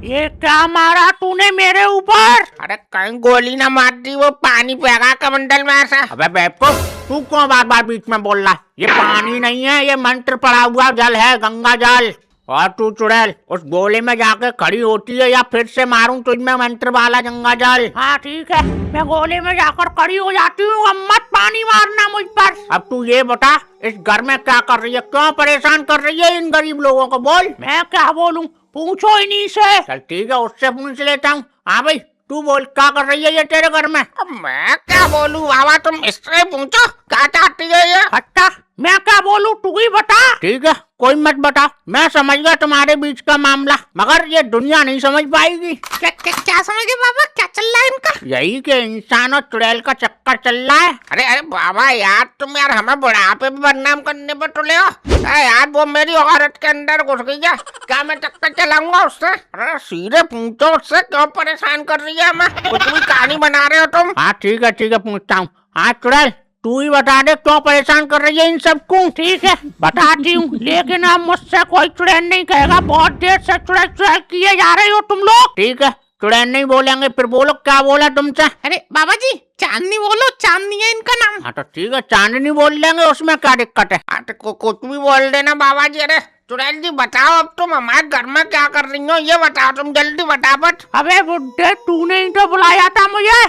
ये क्या मारा तूने मेरे ऊपर? अरे कहीं गोली ना मार दी, वो पानी फेंका कमंडल में ऐसा। अबे बेवकूफ, तू क्यों बार बार बीच में बोल रहा? ये पानी नहीं है, ये मंत्र पड़ा हुआ जल है, गंगा जल। और तू चुड़ैल उस गोले में जाके खड़ी होती है या फिर से मारूं तुझमें मंत्र वाला गंगा जल? हाँ ठीक है, मैं गोले में जाकर खड़ी हो जाती हूँ, अब मत पानी मारना मुझ पर। अब तू ये बता, इस घर में क्या कर रही है, क्यों परेशान कर रही है इन गरीब लोगों को? बोल। मैं क्या बोलूं, पूछो इन्हीं से। चल ठीक है, उससे पूछ लेता हूँ। हाँ भाई तू बोल, क्या कर रही है ये तेरे घर में? अब मैं क्या बोलूं बाबा, तुम इससे पूछो क्या चाहती है ये। अच्छा, मैं क्या बोलूं, तू ही बता। ठीक है, कोई मत बता, मैं समझ गया तुम्हारे बीच का मामला, मगर ये दुनिया नहीं समझ पाएगी। क्या समझ गए बाबा, क्या चल रहा है इनका? यही कि इंसान और चुड़ैल का चक्कर चल रहा है। अरे बाबा यार, तुम यार हमें बुढ़ापे पे बदनाम करने पर तुले हो। यार वो मेरी औरत के अंदर घुस गई है, क्या मैं चक्कर चलाऊंगा उससे? अरे सीधे पूछो उससे, क्यों परेशान कर रही है हमें? कुछ भी कहानी बना रहे हो तुम। हाँ ठीक है पूछता हूँ। हाँ चुड़ैल, तू ही बता दे क्यों परेशान कर रही है इन सबको। ठीक है बताती हूँ, लेकिन अब मुझसे कोई चुड़ैल नहीं कहेगा, बहुत देर से चुड़ैल चुड़ैल किए जा रहे हो तुम लोग। ठीक है, चुड़ैल नहीं बोलेंगे, फिर बोलो क्या बोला तुमसे? अरे बाबा जी, चांदनी बोलो, चांदनी है इनका नाम। हाँ तो ठीक है, चांदनी बोल लेंगे, उसमें क्या दिक्कत है? कुछ भी बोल देना बाबा जी। अरे चुड़ैल जी बताओ, अब तुम हमारे घर में क्या कर रही हो, ये बताओ तुम जल्दी फटाफट। अबे बुड्ढे, तूने ही तो बुलाया था मुझे।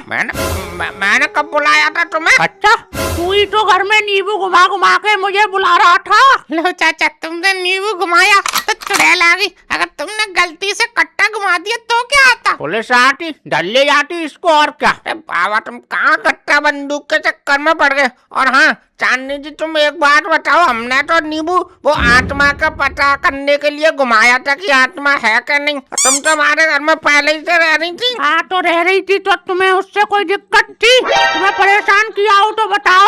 मैंने कब बुलाया था तुम्हें? अच्छा, तू ही तो घर में नींबू घुमा घुमा के मुझे बुला रहा था। लो चाचा, तुमने नींबू घुमाया तो चुड़ैल आ गई, अगर तुमने गलती से कट्टा घुमा दिया तो क्या आता? पुलिस आती, डर ले जाती इसको, और क्या। अरे बाबा तुम कहाँ कट्टा बंदूक के चक्कर में पड़ गए। और हाँ चांदनी जी, तुम एक बात बताओ, हमने तो नींबू वो आत्मा का पता करने के लिए घुमाया था कि आत्मा है क्या नहीं। तुम तो हमारे घर में पहले ही से रह रही थी। हाँ तो रह रही थी, तो तुम्हें उससे कोई दिक्कत थी? तुम्हें परेशान किया हो तो बताओ।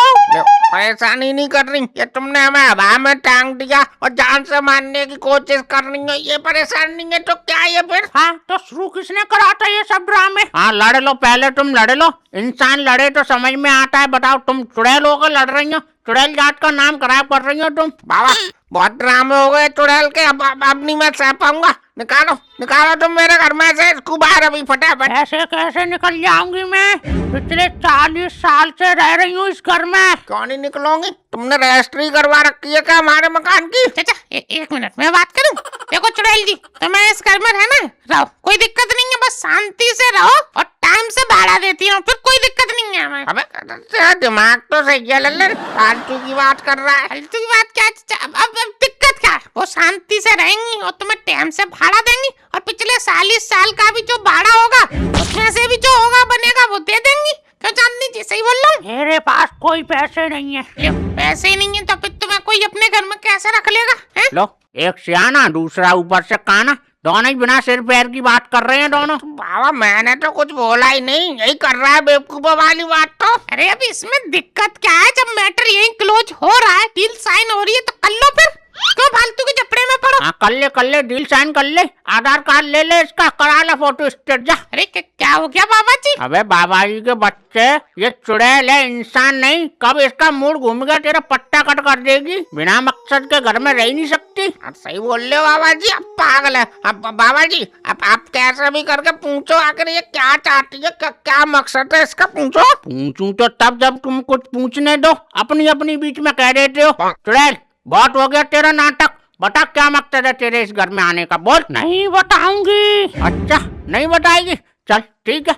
परेशानी नहीं कर रही, ये तुमने हमें हवा में टांग दिया और जान से मारने की कोशिश कर रही है, ये परेशान नहीं है तो क्या ये फिर? हाँ तो शुरू किसने करा था ये सब ड्रामे? हाँ लड़ लो, पहले तुम लड़ लो, इंसान लड़े तो समझ में आता है। बताओ, तुम चुड़ैल होकर लड़ रही हो, चुड़ैल जाट का नाम खराब कर रही हो तुम। बाबा बहुत ड्रामे हो गए चुड़ैल के, अब नहीं मैं सह पाऊंगा। निकालो निकालो तुम मेरे घर में से इसको बाहर अभी फटाफट। ऐसे कैसे निकल जाऊंगी मैं? पिछले 40 साल से रह रही हूँ इस घर में। क्यों नहीं निकलोगी? तुमने रजिस्ट्री करवा रखी है क्या हमारे मकान की? चाचा एक मिनट में बात करूं। देखो चुड़ैल जी, तुम्हें इस घर में रहना रहो, कोई दिक्कत नहीं है, बस शांति से रहो और टाइम से भाड़ा देती हूँ, फिर कोई दिक्कत नहीं है हमें। अबे तेरा दिमाग तो सही है लल्लन, फालतू की बात कर रहा है। फालतू की बात क्या चाचा? अब दिक्कत क्या? वो शांति से रहेंगी और तुम्हें टाइम से भाड़ा देंगी, और पिछले 40 साल का भी जो भाड़ा होगा उसमें से भी जो होगा बनेगा वो दे देंगी। क्यों चांदनी जी, सही बोल रहा हूँ? मेरे पास कोई पैसे नहीं है। पैसे ही नहीं है तो फिर तुम्हें कोई अपने घर में कैसे रख लेगा? है? लो, एक सियाना दूसरा ऊपर से काना, दोनों ही बिना सिर पैर की बात कर रहे हैं दोनों। बाबा मैंने तो कुछ बोला ही नहीं, यही कर रहा है बेवकूफों वाली बात तो। अरे अब इसमें दिक्कत क्या है? जब मैटर यही क्लोज हो रहा है, डील साइन हो रही है, तो कर लो फिर, क्यों फालतू के जपड़े में पड़ो? हाँ कर ले, डील साइन कर ले, आधार कार्ड ले ले इसका, करा ले फोटो स्टेट जा। अरे क्या हो गया बाबा जी? अबे बाबा जी के बच्चे, ये चुड़ैल है, इंसान नहीं। कब इसका मूड घूम गया तेरा पट्टा कट कर देगी। बिना मकसद के घर में रह नहीं सकती। सही बोल रहे हो बाबा जी, अब पागल है। अब बाबा जी अब आप कैसे भी करके पूछो आखिर ये क्या चाहती है, क्या मकसद है इसका, पूछो। पूछूं तो तब जब तुम कुछ पूछने दो, अपनी अपनी बीच में कह देते हो। चुड़ैल बहुत हो गया तेरा नाटक, बता क्या मकसद है तेरे इस घर में आने का, बोल। नहीं बताऊंगी। अच्छा नहीं बताएगी, चल ठीक है।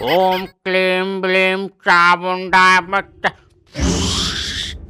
ओम क्लीम ब्लीम चामुंडा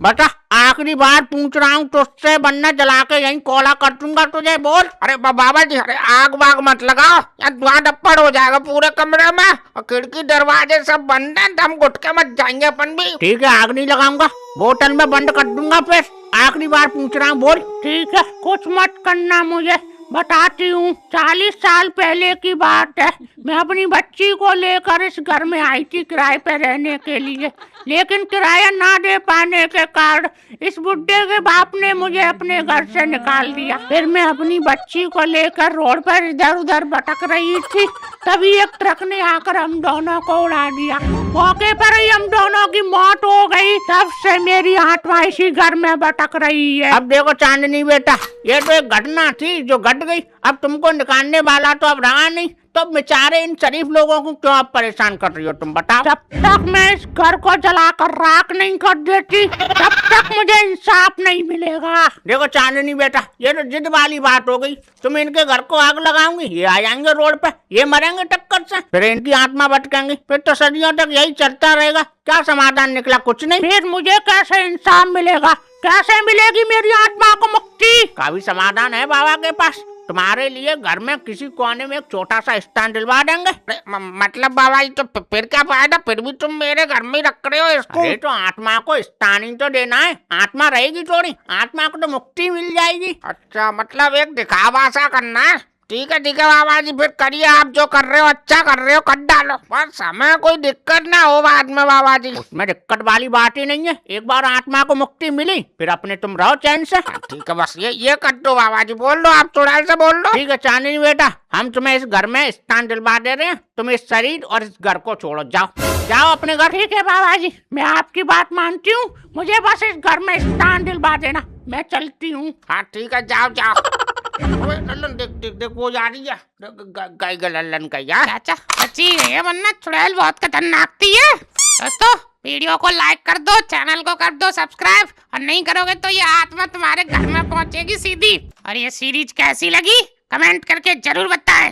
बता, आखिरी बार पूछ रहा हूँ तुझसे, वरना जला के यहीं कोला कर दूंगा तुझे, बोल। अरे बाबा जी, अरे आग वाग मत लगाओ, या धुआं धप्पड़ हो जाएगा पूरे कमरे में, और खिड़की दरवाजे सब बंद है, दम घुट के मत जाएंगे अपन भी। ठीक है, आग नहीं लगाऊंगा, बोतल में बंद कर दूंगा, फिर आखिरी बार पूछ रहा हूँ, बोल। ठीक है, कुछ मत करना, मुझे बताती हूँ। 40 साल पहले की बात है, मैं अपनी बच्ची को लेकर इस घर में आई थी किराए पे रहने के लिए, लेकिन किराया ना दे पाने के कारण इस बुड्ढे के बाप ने मुझे अपने घर से निकाल दिया। फिर मैं अपनी बच्ची को लेकर रोड पर इधर उधर भटक रही थी, तभी एक ट्रक ने आकर हम दोनों को उड़ा दिया। मौके पर ही हम दोनों की मौत हो गई। तब से मेरी आत्मा इसी घर में भटक रही है। अब देखो चांदनी बेटा, ये तो एक घटना थी जो घट गई, अब तुमको निकालने वाला तो अब रहा नहीं, तो बेचारे इन शरीफ लोगों को क्यों आप परेशान कर रही हो, तुम बताओ। जब तक मैं इस घर को जलाकर राख नहीं कर देती, तब तक मुझे इंसाफ नहीं मिलेगा। देखो चांदनी बेटा, ये तो जिद वाली बात हो गई। तुम इनके घर को आग लगाओगी, ये आ जाएंगे रोड पे, ये मरेंगे टक्कर से, फिर इनकी आत्मा भटकेंगी, फिर तो सदियों तक यही चलता रहेगा। क्या समाधान निकला? कुछ नहीं। फिर मुझे कैसे इंसाफ मिलेगा? कैसे मिलेगी मेरी आत्मा को मुक्ति? का भी समाधान है बाबा के पास। तुम्हारे लिए घर में किसी कोने में एक छोटा सा स्थान दिलवा देंगे। मतलब बाबा जी तो फिर क्या फायदा, फिर भी तुम मेरे घर में रख रहे हो इसको। अरे तो आत्मा को स्थान ही तो देना है, आत्मा रहेगी थोड़ी, आत्मा को तो मुक्ति मिल जाएगी। अच्छा, मतलब एक दिखावा सा करना है। ठीक है बाबा जी, फिर करिए, आप जो कर रहे हो अच्छा कर रहे हो, कर डालो, पर समय कोई दिक्कत ना हो बाद में बाबा जी। उसमें दिक्कत वाली बात ही नहीं है, एक बार आत्मा को मुक्ति मिली फिर अपने तुम रहो चैन से। ठीक है, बस ये कर दो बाबा जी, बोल दो, आप चुड़ैल से बोल दो। ठीक है चांदनी बेटा, हम तुम्हें इस घर में स्थान दिलवा दे रहे हैं, तुम इस शरीर और इस घर को छोड़ो, जाओ अपने घर। ठीक है बाबा जी, मैं आपकी बात मानती हूँ, मुझे बस इस घर में स्थान दिलवा देना, मैं चलती हूँ। हाँ ठीक है, जाओ। लल्लन देख वो जा रही है, गई लल्लन का यार। चाचा बची गई है, वरना चुड़ैल बहुत खतरनाक थी है। दोस्तों वीडियो को लाइक कर दो, चैनल को कर दो सब्सक्राइब, और नहीं करोगे तो ये आत्मा तुम्हारे घर में पहुंचेगी सीधी। और ये सीरीज कैसी लगी कमेंट करके जरूर बताएं।